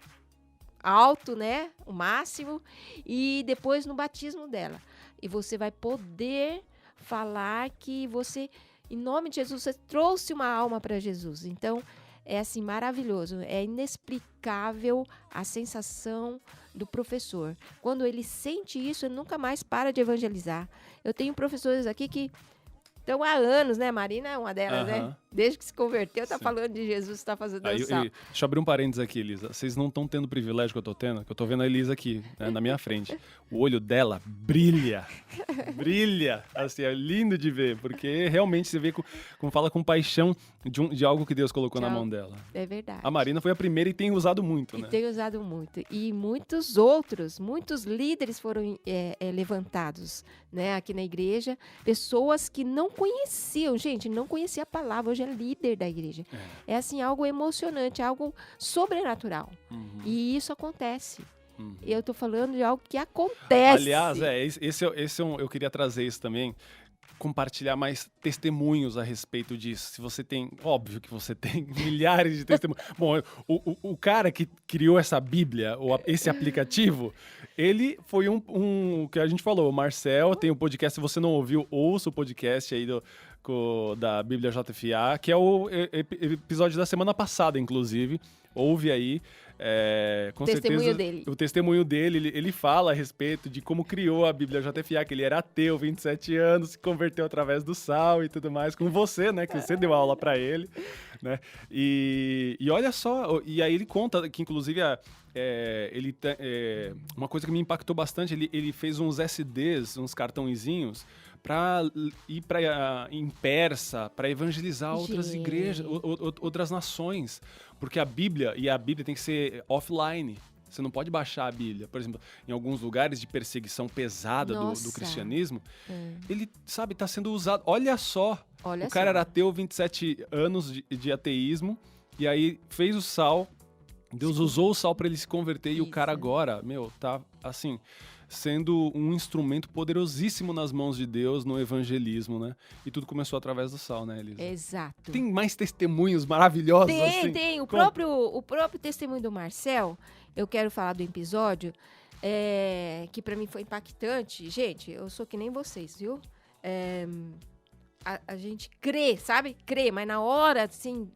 alto, né? O máximo, e depois no batismo dela. E você vai poder falar que você, em nome de Jesus, você trouxe uma alma para Jesus. Então, é assim, maravilhoso. É inexplicável a sensação do professor. Quando ele sente isso, ele nunca mais para de evangelizar. Eu tenho professores aqui que estão há anos, né? Marina é uma delas, né? Desde que se converteu, tá falando de Jesus, tá fazendo dançar. Deixa eu abrir um parênteses aqui, Elisa. Vocês não estão tendo o privilégio que eu tô tendo, que eu tô vendo a Elisa aqui, né, na minha frente. O olho dela brilha. Brilha. Assim, é lindo de ver, porque realmente você vê, como fala com paixão de algo que Deus colocou na mão dela. É verdade. A Marina foi a primeira e tem usado muito, né? Tem usado muito. E muitos outros, muitos líderes foram levantados, né, aqui na igreja. Pessoas que não conheciam, gente, não conhecia a palavra. Hoje é líder da igreja. É assim, algo emocionante, algo sobrenatural. E isso acontece. Eu tô falando de algo que acontece. Aliás, eu queria trazer isso também, compartilhar mais testemunhos a respeito disso. Se você tem, óbvio que você tem milhares de testemunhos. Bom, o cara que criou essa Bíblia, esse aplicativo, ele foi um que a gente falou, o Marcel tem um podcast, se você não ouviu, ouça o podcast aí da Bíblia JFA, que é o episódio da semana passada, inclusive. Ouve aí. Com certeza, dele. O testemunho dele, ele fala a respeito de como criou a Bíblia JFA, que ele era ateu, 27 anos, se converteu através do sal e tudo mais, com você, né, que você deu aula para ele, né, e olha só, e aí ele conta que, inclusive, uma coisa que me impactou bastante, ele fez uns SDs, uns cartõezinhos, para ir em persa, para evangelizar outras igrejas, outras nações. Porque a Bíblia tem que ser offline. Você não pode baixar a Bíblia. Por exemplo, em alguns lugares de perseguição pesada do cristianismo, ele, sabe, está sendo usado. Olha só, o cara era ateu, 27 anos de ateísmo, e aí fez o sal, Deus usou o sal para ele se converter, e o cara agora, tá assim, sendo um instrumento poderosíssimo nas mãos de Deus no evangelismo, né? E tudo começou através do sal, né, Elisa? Exato. Tem mais testemunhos maravilhosos assim? Tem. O próprio testemunho do Marcel, eu quero falar do episódio, que para mim foi impactante. Gente, eu sou que nem vocês, viu? a gente crê, sabe? Crê, mas na hora, assim,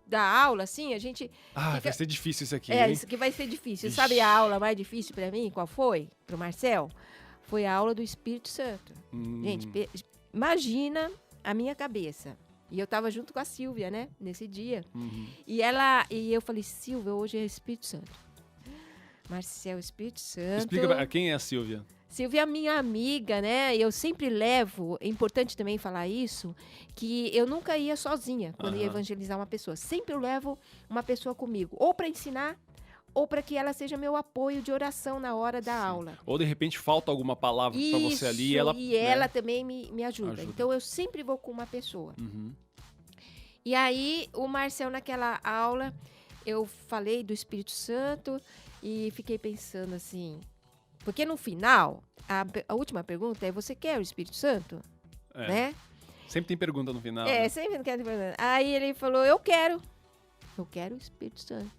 da aula, assim, a gente... vai ser difícil isso aqui, isso aqui vai ser difícil. Ixi. Sabe a aula mais difícil pra mim? Qual foi? Pro Marcel? Foi a aula do Espírito Santo. Gente, imagina a minha cabeça. E eu tava junto com a Silvia, né? Nesse dia. E eu falei, Silvia, hoje é Espírito Santo. Marcel, Espírito Santo. Explica quem é a Silvia. Silvia é minha amiga, né? Eu sempre levo, é importante também falar isso, que eu nunca ia sozinha quando ia evangelizar uma pessoa. Sempre eu levo uma pessoa comigo, ou para ensinar, ou para que ela seja meu apoio de oração na hora da aula. Ou de repente falta alguma palavra para você ali e ela também me ajuda. Então eu sempre vou com uma pessoa. E aí o Marcel naquela aula, eu falei do Espírito Santo e fiquei pensando assim, porque no final, a última pergunta é, você quer o Espírito Santo? Né? Sempre tem pergunta no final. Né? Sempre tem pergunta. Aí ele falou, eu quero o Espírito Santo.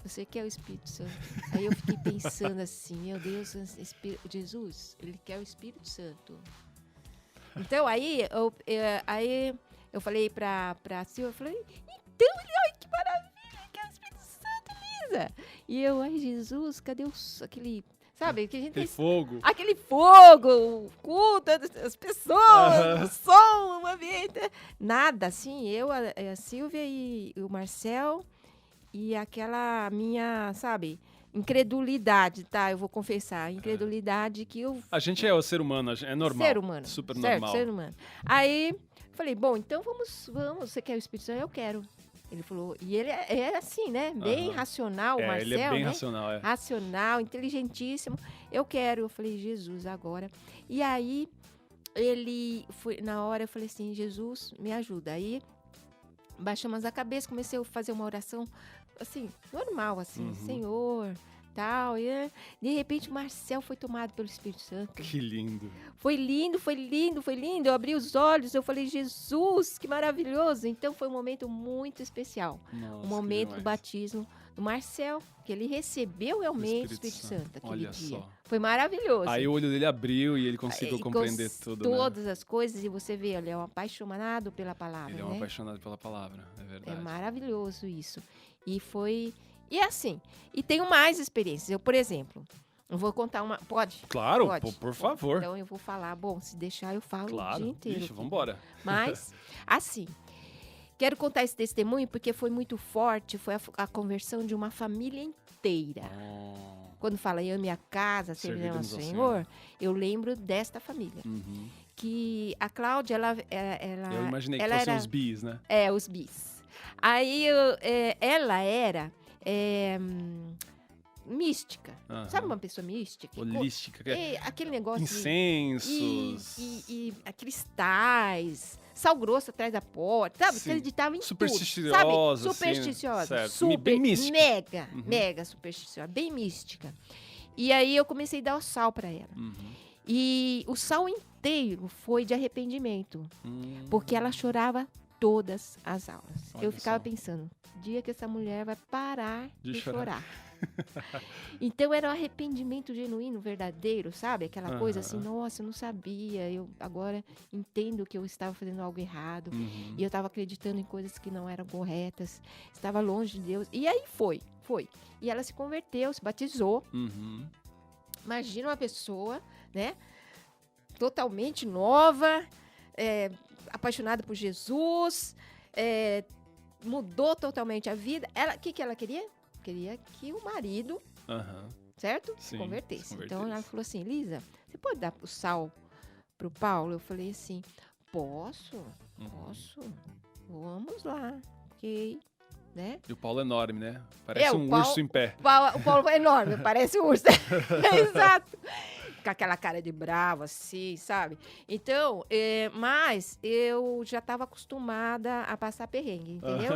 Você quer o Espírito Santo? Aí eu fiquei pensando assim, meu Deus, Jesus, ele quer o Espírito Santo. Então, aí eu falei pra Silvia, eu falei, então, ai, que maravilha, ele quer o Espírito Santo, Lisa. E eu, ai, Jesus, cadê aquele... Sabe, que a gente aquele fogo. Aquele fogo, o culto, as pessoas, o som, o ambiente. Nada, assim, eu, a Silvia e o Marcel... E aquela minha, sabe, incredulidade, tá? Eu vou confessar, incredulidade que eu... A gente é o ser humano, é normal. Ser humano. Super certo, normal. Ser humano. Aí, falei, bom, então vamos, você quer o Espírito Santo? Eu quero. Ele falou, e ele é assim, né? Bem racional, o Marcel, ele é bem né? racional, Racional, inteligentíssimo. Eu quero. Eu falei, Jesus, agora. E aí, ele foi, na hora eu falei assim, Jesus, me ajuda. Aí, baixamos a cabeça, comecei a fazer uma oração, assim, normal, assim, Senhor, tal, e de repente o Marcel foi tomado pelo Espírito Santo. Que lindo. Foi lindo, foi lindo, foi lindo, eu abri os olhos, eu falei, Jesus, que maravilhoso. Então foi um momento muito especial, Nossa, o momento do batismo do Marcel, que ele recebeu realmente o Espírito Santo aquele dia. Só. Foi maravilhoso. Aí o olho dele abriu e ele conseguiu compreender tudo, todas as coisas, e você vê, ele é um apaixonado pela palavra, Ele é um apaixonado pela palavra, é verdade. É maravilhoso isso. E foi... E assim, e tenho mais experiências. Eu, por exemplo, eu vou contar uma... Pode? Claro, Pode. Por favor. Então eu vou falar, bom, se deixar eu falo o dia inteiro. Ixi, vambora. Mas, assim... Quero contar esse testemunho porque foi muito forte, foi a conversão de uma família inteira. Quando fala eu e minha casa, serviremos ao Senhor, eu lembro desta família. Que a Cláudia, ela eu imaginei que fossem os bis, né? Os bis. Aí ela era mística. Sabe uma pessoa mística? Holística. Aquele negócio incensos. E cristais... Sal grosso atrás da porta, sabe? Acreditava em supersticiosa, tudo, sabe? Supersticiosa. Certo. Super, bem mística. Mega supersticiosa, bem mística. E aí eu comecei a dar o sal para ela. E o sal inteiro foi de arrependimento, porque ela chorava todas as aulas. Eu ficava pensando, dia que essa mulher vai parar de chorar. Então era um arrependimento genuíno, verdadeiro, sabe? Aquela coisa assim, nossa, eu não sabia, eu agora entendo que eu estava fazendo algo errado, e eu estava acreditando em coisas que não eram corretas, estava longe de Deus. E aí foi. E ela se converteu, se batizou. Imagina uma pessoa, né? Totalmente nova, apaixonada por Jesus, mudou totalmente a vida. O que ela queria? Queria que o marido, certo? Sim, se convertesse. Então ela falou assim, Lisa, você pode dar o sal pro Paulo? Eu falei assim, posso. Vamos lá, ok, né? E o Paulo é enorme, né? Parece um urso em pé. O Paulo é enorme, parece um urso. Exato. Com aquela cara de bravo, assim, sabe? Então, mas eu já estava acostumada a passar perrengue, entendeu?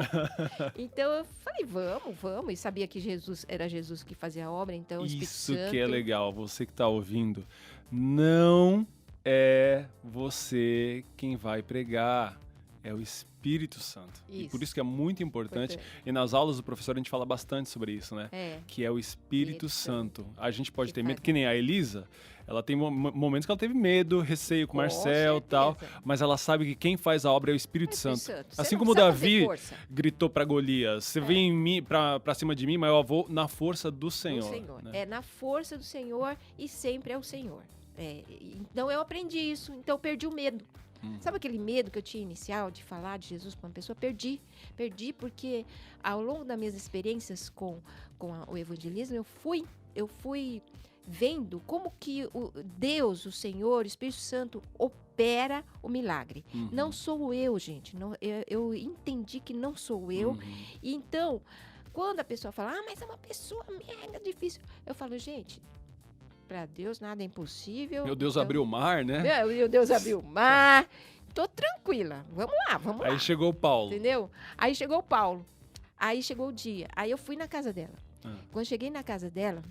Então, eu falei, vamos. E sabia que era Jesus que fazia a obra, então o Espírito Santo... Isso que é legal, você que está ouvindo. Não é você quem vai pregar. É o Espírito Santo. Isso. E por isso que é muito importante. E nas aulas do professor a gente fala bastante sobre isso, né? Que é o Espírito Santo. A gente pode ter medo, que nem a Elisa, ela tem momentos que ela teve medo, receio com o Marcel e tal, mas ela sabe que quem faz a obra é o Espírito Santo. Assim como Davi gritou para Golias, você vem em mim, pra cima de mim, mas eu vou na força do Senhor. Né? É na força do Senhor e sempre é o Senhor. Então eu aprendi isso, então eu perdi o medo. Sabe aquele medo que eu tinha inicial de falar de Jesus para uma pessoa? Perdi porque ao longo das minhas experiências com o evangelismo, eu fui vendo como que Deus, o Senhor, o Espírito Santo opera o milagre. Não sou eu, gente. Não, eu entendi que não sou eu. E então, quando a pessoa fala, mas é uma pessoa mega difícil, eu falo, gente, para Deus nada é impossível. Meu Deus abriu o mar, né? Meu Deus abriu o mar. Tô tranquila. Vamos lá. Aí chegou o Paulo. Entendeu? Aí chegou o Paulo. Aí chegou o dia. Aí eu fui na casa dela. Quando cheguei na casa dela,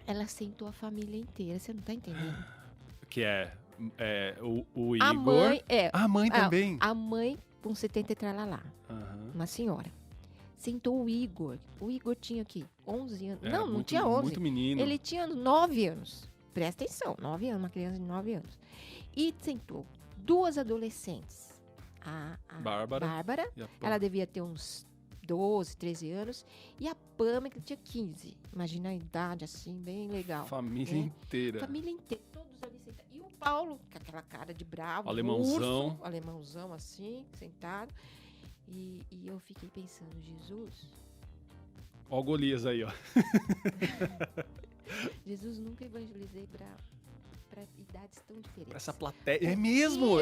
ela sentou a família inteira. Você não tá entendendo? Que o Igor. A mãe, a mãe também. A mãe com 70 e tralalá. Uma senhora. Sentou o Igor. O Igor tinha aqui 11 anos. Não tinha 11. Muito menino. Ele tinha 9 anos. Presta atenção, 9 anos, uma criança de 9 anos. E sentou 2 adolescentes. A Bárbara, ela devia ter uns 12, 13 anos. E a Pâmela, que tinha 15. Imagina a idade assim, bem legal. Família inteira. Família inteira, todos ali sentados. E o Paulo, com aquela cara de bravo. Alemãozão. Alemãozão assim, sentado. E eu fiquei pensando, Jesus... Ó o Golias aí, ó. Jesus, nunca evangelizei para idades tão diferentes. Pra essa plateia. É mesmo.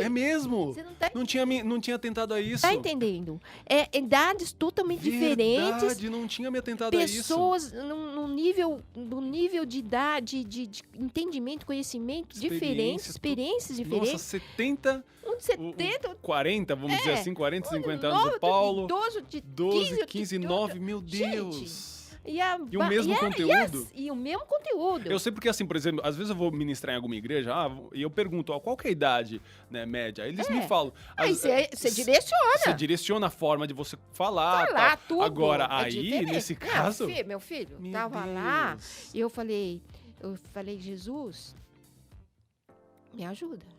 Você não tá... Não tinha atentado a isso. Tá entendendo? Idades totalmente diferentes. Verdade, não tinha me atentado a isso. Pessoas no nível de idade, de entendimento, conhecimento diferentes, experiências diferentes. Nossa, 70... 40, vamos dizer assim, 40, 50 anos do Paulo. Idoso de 12, 15, 9, meu Deus. Gente, e o mesmo conteúdo? E o mesmo conteúdo. Eu sei porque, assim, por exemplo, às vezes eu vou ministrar em alguma igreja e eu pergunto, qual que é a idade, né, média? Aí eles me falam. Aí você direciona. Você direciona a forma de você falar tudo. Agora, nesse caso... Meu filho tava lá e eu falei, Jesus, me ajuda.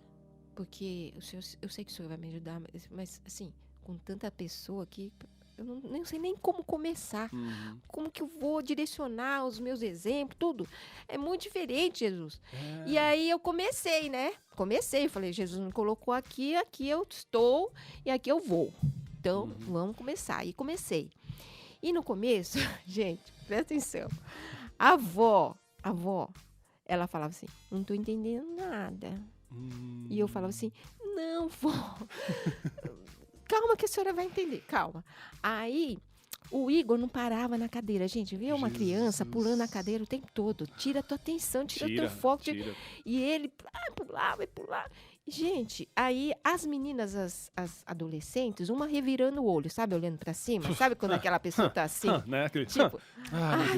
Porque eu sei que o Senhor vai me ajudar, mas assim, com tanta pessoa aqui... Eu não sei nem como começar. Como que eu vou direcionar os meus exemplos, tudo. É muito diferente, Jesus. E aí eu comecei, né? Falei, Jesus me colocou aqui eu estou e aqui eu vou. Então, vamos começar. E comecei. E no começo, gente, presta atenção. A avó, ela falava assim, não estou entendendo nada. E eu falava assim, não, vó... Calma que a senhora vai entender, calma. Aí, o Igor não parava na cadeira. Gente, viu uma criança pulando na cadeira o tempo todo. Tira a tua atenção, tira o teu foco. E ele pulava. E, gente, aí as meninas, as adolescentes, uma revirando o olho, sabe? Olhando pra cima. Sabe quando aquela pessoa tá assim? Né? Tipo,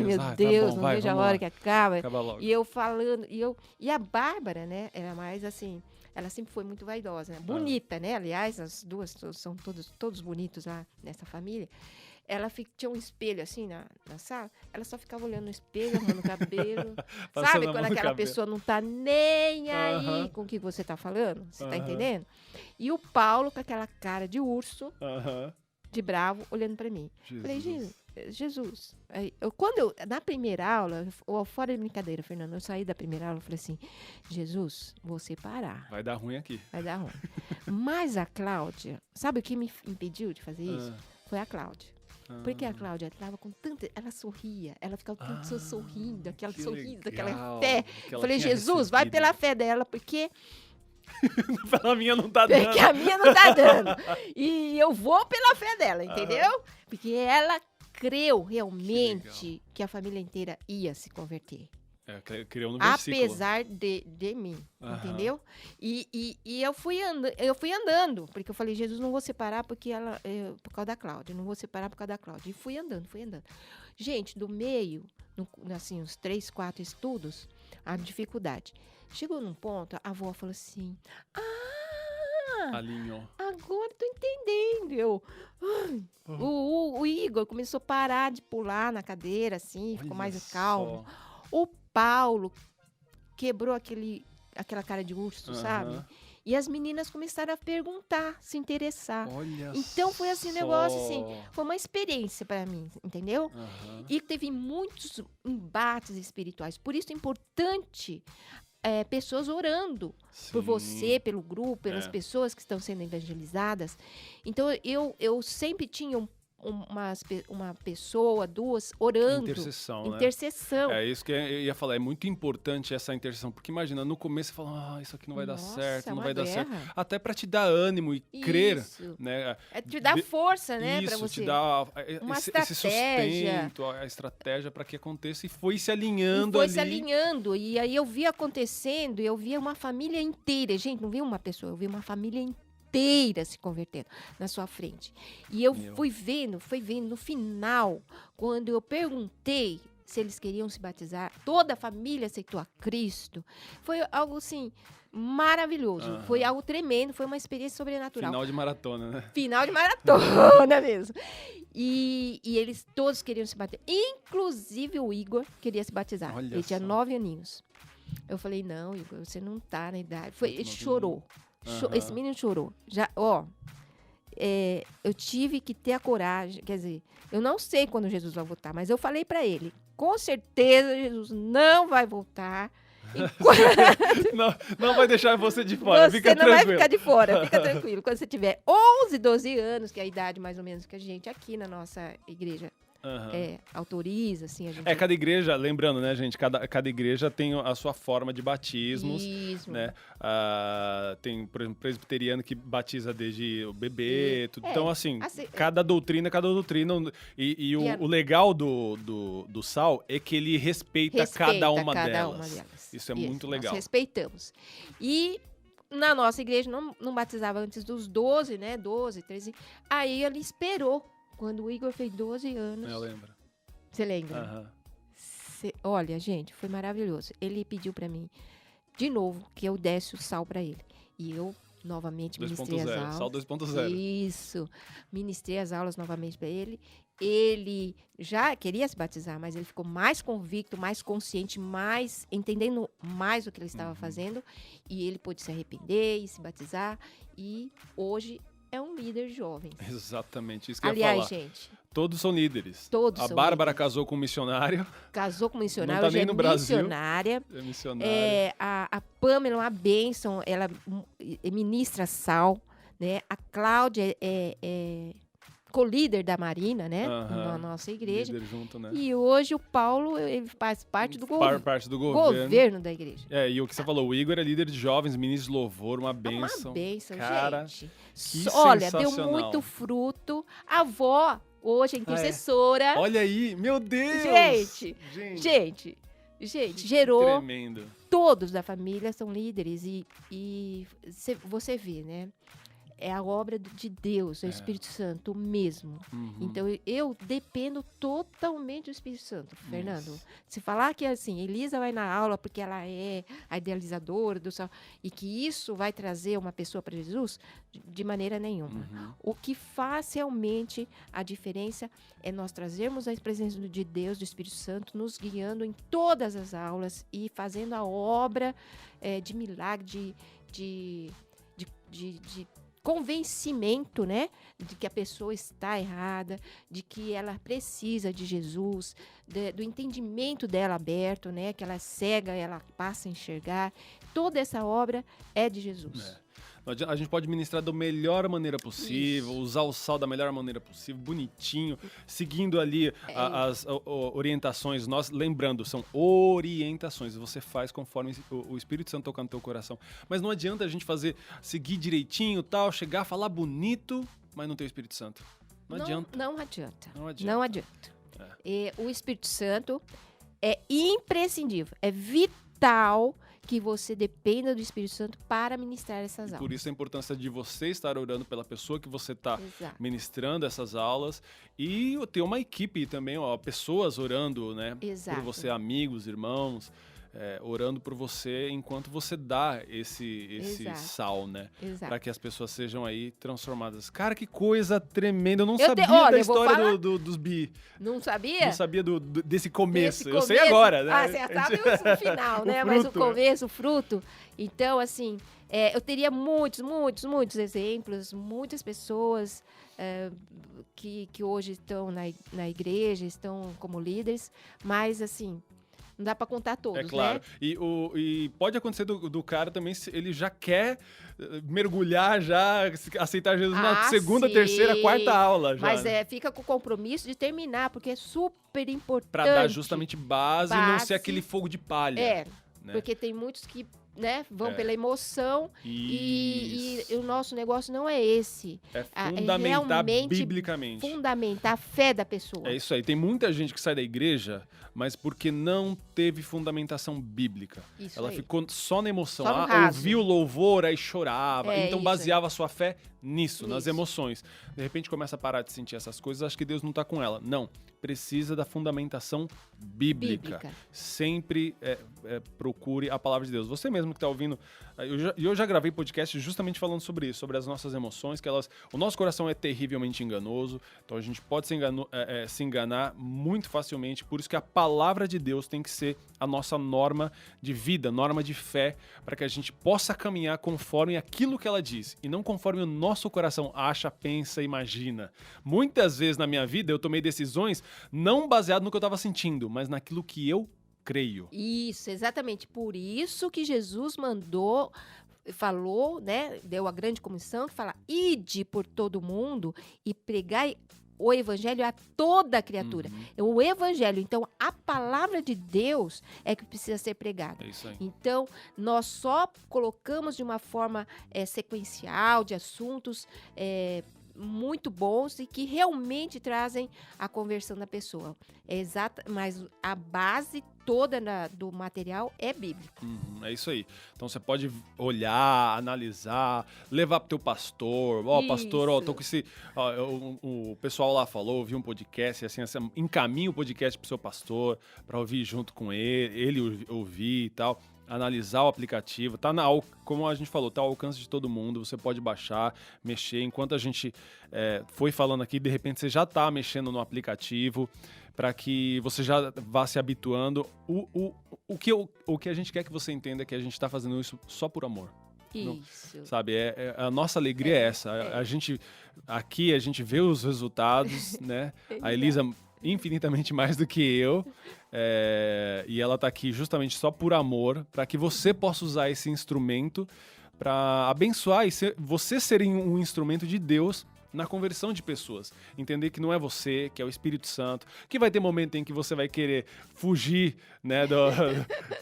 meu Deus, não vejo a hora que acaba. Acaba logo. E eu falando, e a Bárbara, né? Era mais assim... Ela sempre foi muito vaidosa, né? Bonita, né? Aliás, as duas são todos bonitos lá nessa família. Ela tinha um espelho assim na sala, ela só ficava olhando no espelho, arrumando o cabelo. Sabe quando aquela pessoa não tá nem aí com o que você tá falando? Você tá entendendo? E o Paulo com aquela cara de urso, de bravo, olhando pra mim. Falei, Jesus. Na primeira aula, ou fora de brincadeira, Fernando, eu saí da primeira aula e falei assim, Jesus, vou separar. Vai dar ruim aqui. Vai dar ruim. Mas a Cláudia, sabe o que me impediu de fazer isso? Foi a Cláudia. Porque a Cláudia estava com tanta... Ela sorria, ela ficava o tempo todo sorrindo, aquele sorriso, aquela fé. Eu falei, Jesus, vai pela fé dela, porque... Pela minha não tá dando. Porque a minha não tá dando. E eu vou pela fé dela, entendeu? Porque ela creu realmente que a família inteira ia se converter. Criou no versículo. Apesar de mim, entendeu? E eu fui andando, porque eu falei, Jesus, não vou separar por causa da Cláudia, não vou separar por causa da Cláudia. E fui andando. Gente, do meio, assim, uns 3, 4 estudos, a dificuldade. Chegou num ponto, a avó falou assim, Alinhou. Agora tô entendendo. O Igor começou a parar de pular na cadeira, assim, ficou mais calmo. O Paulo quebrou aquela cara de urso, sabe? E as meninas começaram a perguntar, se interessar. Então foi assim um negócio assim, foi uma experiência para mim, entendeu? E teve muitos embates espirituais. Por isso é importante pessoas orando por você, pelo grupo, pelas pessoas que estão sendo evangelizadas. Então eu sempre tinha uma pessoa, duas, orando. Intercessão. É isso que eu ia falar. É muito importante essa intercessão. Porque imagina, no começo você fala, isso aqui não vai dar certo, não vai dar certo. Até para te dar ânimo e crer. Né? Te dar força, né? Para você. Te dar esse sustento, a estratégia para que aconteça. E foi se alinhando ali. Foi se alinhando. E aí eu vi acontecendo, eu via uma família inteira. Gente, não vi uma pessoa, eu vi uma família inteira se convertendo na sua frente. E eu fui vendo no final, quando eu perguntei se eles queriam se batizar, toda a família aceitou a Cristo. Foi algo assim maravilhoso, foi algo tremendo, foi uma experiência sobrenatural. Final de maratona, né? Final de maratona mesmo. E eles todos queriam se bater, inclusive o Igor queria se batizar. Ele tinha 9 aninhos. Eu falei, não, Igor, você não tá na idade. Ele chorou. Esse menino chorou. Eu tive que ter a coragem. Quer dizer, eu não sei quando Jesus vai voltar, mas eu falei pra ele: com certeza Jesus não vai voltar. não vai deixar você de fora. Fica tranquilo. Vai ficar de fora, fica tranquilo. Quando você tiver 11, 12 anos, que é a idade mais ou menos que a gente aqui na nossa igreja autoriza, assim, a gente... cada igreja, lembrando, né, gente, cada igreja tem a sua forma de batismos. Isso. Né? Tem, por exemplo, presbiteriano que batiza desde o bebê, tudo. Então, assim, cada doutrina. E o legal do Sal é que ele respeita cada uma delas. Isso é muito legal. Nós respeitamos. E na nossa igreja não batizava antes dos 12, né, 12, 13. Aí ele esperou. Quando o Igor fez 12 anos... Eu lembro. Você lembra? Olha, gente, foi maravilhoso. Ele pediu pra mim, de novo, que eu desse o sal pra ele. E eu, novamente, ministrei as aulas. Sal 2.0. Isso. Ministrei as aulas novamente pra ele. Ele já queria se batizar, mas ele ficou mais convicto, mais consciente, mais entendendo mais o que ele estava fazendo. E ele pôde se arrepender e se batizar. E hoje... é um líder jovem. Exatamente, isso que eu ia falar. Gente... todos são líderes. Todos a são Bárbara líderes. casou com um missionário. Casou com um missionário, não tá nem no Brasil. missionária. É missionária. A Pamela é uma bênção, ela ministra sal, né? A Cláudia é co-líder da Marina, né? Na nossa igreja. Líder junto, né? E hoje o Paulo, ele faz parte do governo da igreja. E o que você falou, o Igor é líder de jovens, ministro de louvor, uma bênção. Uma bênção, cara, gente. Que olha, deu muito fruto. A avó, hoje, é intercessora. Olha aí, meu Deus! Gente, gerou. Tremendo. Todos da família são líderes e você vê, né? É a obra de Deus, é o Espírito Santo mesmo. Então, eu dependo totalmente do Espírito Santo, Fernando. Se falar que, assim, Elisa vai na aula porque ela é a idealizadora do céu e que isso vai trazer uma pessoa para Jesus, de maneira nenhuma. O que faz realmente a diferença é nós trazermos a presença de Deus, do Espírito Santo, nos guiando em todas as aulas e fazendo a obra de milagre, de convencimento, né, de que a pessoa está errada, de que ela precisa de Jesus, do entendimento dela aberto, né, que ela é cega, ela passa a enxergar. Toda essa obra é de Jesus. A gente pode ministrar da melhor maneira possível, usar o sal da melhor maneira possível, bonitinho, seguindo ali as orientações. Lembrando, são orientações, você faz conforme o Espírito Santo toca no teu coração. Mas não adianta a gente seguir direitinho, tal, chegar, falar bonito, mas não ter o Espírito Santo. Não adianta. Não adianta. O Espírito Santo é imprescindível, é vital que você dependa do Espírito Santo para ministrar essas aulas. Por isso a importância de você estar orando pela pessoa que você está ministrando essas aulas e ter uma equipe também, pessoas orando, né? Exato. Por você, amigos, irmãos. orando por você enquanto você dá esse sal, né? Para que as pessoas sejam aí transformadas. Cara, que coisa tremenda. Eu não sabia da história dos bi. Não sabia? Não sabia desse começo. Eu sei agora, né? Você sabe o final, né? Mas o começo, o fruto. Então, assim, eu teria muitos exemplos, muitas pessoas que hoje estão na igreja, estão como líderes, mas, assim, não dá pra contar todos, é claro. Né? E pode acontecer do cara também, se ele já quer mergulhar, já aceitar Jesus na segunda, sim. terceira, quarta aula. Já. Mas fica com o compromisso de terminar, porque é super importante. Pra dar justamente base e não ser aquele fogo de palha. Né? Porque tem muitos que vão pela emoção e o nosso negócio não é esse. É fundamentar biblicamente. Fundamentar a fé da pessoa. É isso aí. Tem muita gente que sai da igreja, mas porque não teve fundamentação bíblica. Isso Ela aí. ficou só na emoção. Só no raso. Ouvia o louvor, aí chorava. Então baseava a sua fé nisso, nas emoções. De repente começa a parar de sentir essas coisas, acho que Deus não está com ela. Não. Precisa da fundamentação bíblica. Sempre procure a palavra de Deus. Você mesmo que está ouvindo, eu já gravei podcast justamente falando sobre isso, sobre as nossas emoções, que o nosso coração é terrivelmente enganoso, então a gente pode se enganar muito facilmente, por isso que a palavra de Deus tem que ser a nossa norma de vida, norma de fé, para que a gente possa caminhar conforme aquilo que ela diz, e não conforme o nosso coração acha, pensa, imagina. Muitas vezes na minha vida eu tomei decisões não baseado no que eu estava sentindo, mas naquilo que eu creio. Isso, exatamente. Por isso que Jesus falou, né? Deu a grande comissão que fala: ide por todo mundo e pregai o evangelho a toda criatura. O evangelho, então, a palavra de Deus é que precisa ser pregada. É isso aí. Então, nós só colocamos de uma forma sequencial de assuntos muito bons e que realmente trazem a conversão da pessoa. Mas a base toda do material é bíblico. É isso aí. Então você pode olhar, analisar, levar pro teu pastor. Pastor, tô com esse... o pessoal lá falou, ouvi um podcast, assim, encaminha o podcast pro seu pastor, para ouvir junto com ele ouvir e tal. Analisar o aplicativo, como a gente falou, tá ao alcance de todo mundo, você pode baixar, mexer, enquanto a gente foi falando aqui, de repente você já tá mexendo no aplicativo, para que você já vá se habituando. O que a gente quer que você entenda é que a gente tá fazendo isso só por amor. Isso. Não, sabe, a nossa alegria é essa, a gente vê os resultados, né, a Elisa infinitamente mais do que eu, e ela tá aqui justamente só por amor, para que você possa usar esse instrumento para abençoar e você ser um instrumento de Deus na conversão de pessoas. Entender que não é você, que é o Espírito Santo, que vai ter momento em que você vai querer fugir, né,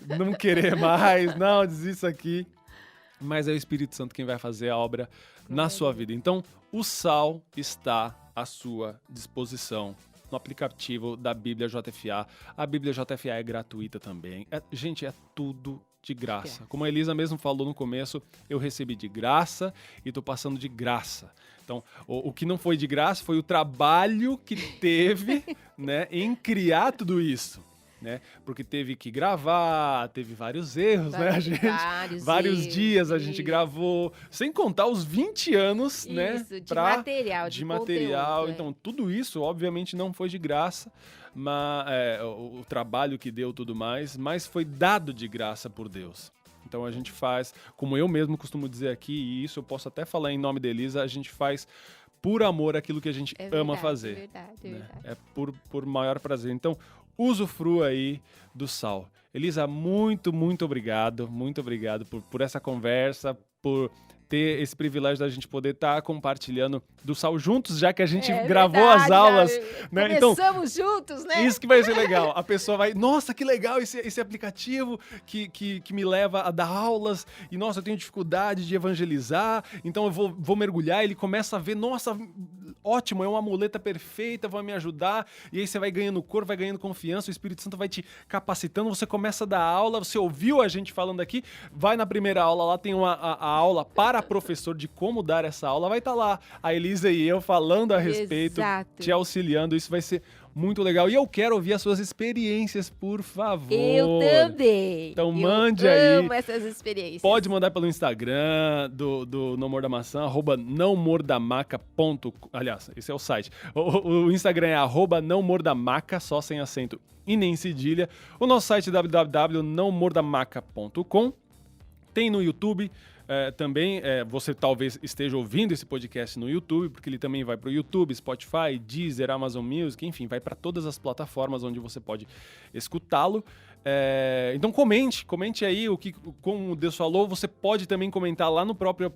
não querer mais, não, desista aqui, mas é o Espírito Santo quem vai fazer a obra na sua vida. Então, o sal está à sua disposição no aplicativo da Bíblia JFA. A Bíblia JFA é gratuita também. Gente, é tudo de graça. Como a Elisa mesmo falou no começo, eu recebi de graça e estou passando de graça. Então, o que não foi de graça foi o trabalho que teve, né, em criar tudo isso. Né? Porque teve que gravar, teve vários erros, né, a gente? Vários dias a gente gravou, sem contar os 20 anos, isso, né? De material. Conteúdo, então, tudo isso, obviamente, não foi de graça, mas, o trabalho que deu tudo mais, mas foi dado de graça por Deus. Então a gente faz, como eu mesmo costumo dizer aqui, e isso eu posso até falar em nome da Elisa, a gente faz por amor aquilo que a gente ama fazer. Verdade. É por maior prazer. Então, usufrua aí do sal. Elisa, muito, muito obrigado. Muito obrigado por essa conversa, por ter esse privilégio da gente poder estar compartilhando do sal juntos, já que a gente gravou as aulas. Né? Começamos juntos, né? Isso que vai ser legal. A pessoa vai, nossa, que legal esse aplicativo que me leva a dar aulas e, nossa, eu tenho dificuldade de evangelizar, então eu vou mergulhar. Ele começa a ver, nossa, ótimo, é uma muleta perfeita, vai me ajudar. E aí você vai ganhando corpo, vai ganhando confiança, o Espírito Santo vai te capacitando, você começa a dar aula, você ouviu a gente falando aqui, vai na primeira aula, lá tem a aula para professor de como dar essa aula, vai estar lá a Elisa e eu falando a respeito, te auxiliando, isso vai ser muito legal. E eu quero ouvir as suas experiências, por favor. Eu também. Então mande aí. Eu amo essas experiências. Pode mandar pelo Instagram do Não Morda Maçã, @nãomordamaca.com. Aliás, esse é o site. O Instagram é @nãomordamaca, só sem acento e nem cedilha. O nosso site é www.nãomordamaca.com. Tem no YouTube também. Você talvez esteja ouvindo esse podcast no YouTube, porque ele também vai para o YouTube, Spotify, Deezer, Amazon Music, enfim, vai para todas as plataformas onde você pode escutá-lo. Então comente aí como Deus falou. Você pode também comentar lá no próprio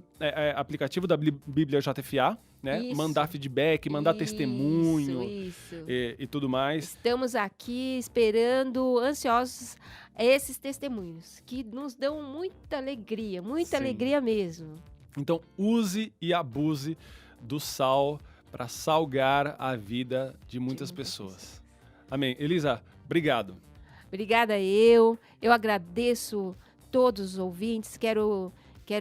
aplicativo da Bíblia JFA, né? Isso. Mandar feedback, mandar testemunho e tudo mais. Estamos aqui esperando, ansiosos, esses testemunhos, que nos dão muita alegria mesmo. Então use e abuse do sal para salgar a vida de muitas pessoas. Amém. Elisa, obrigado. Obrigada eu agradeço todos os ouvintes, quero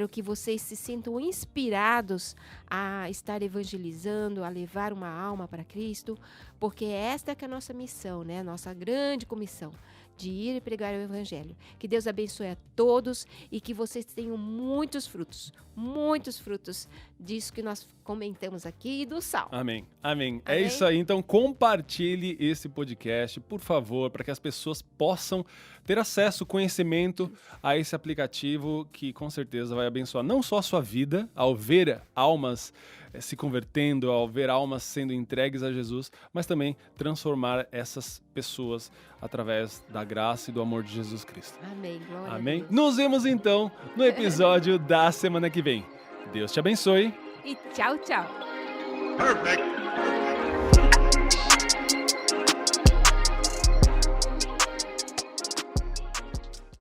que vocês se sintam inspirados a estar evangelizando, a levar uma alma para Cristo, porque esta que é a nossa missão, né? Nossa grande comissão, de ir e pregar o Evangelho. Que Deus abençoe a todos e que vocês tenham muitos frutos disso que nós comentamos aqui e do sal. Amém. É isso aí. Então compartilhe esse podcast, por favor, para que as pessoas possam ter acesso, conhecimento a esse aplicativo que com certeza vai abençoar não só a sua vida, ao ver almas se convertendo, ao ver almas sendo entregues a Jesus, mas também transformar essas pessoas através da graça e do amor de Jesus Cristo. Amém. Glória Amém. a Deus. Nos vemos então no episódio da semana que vem. Deus te abençoe. E tchau, tchau. Perfect.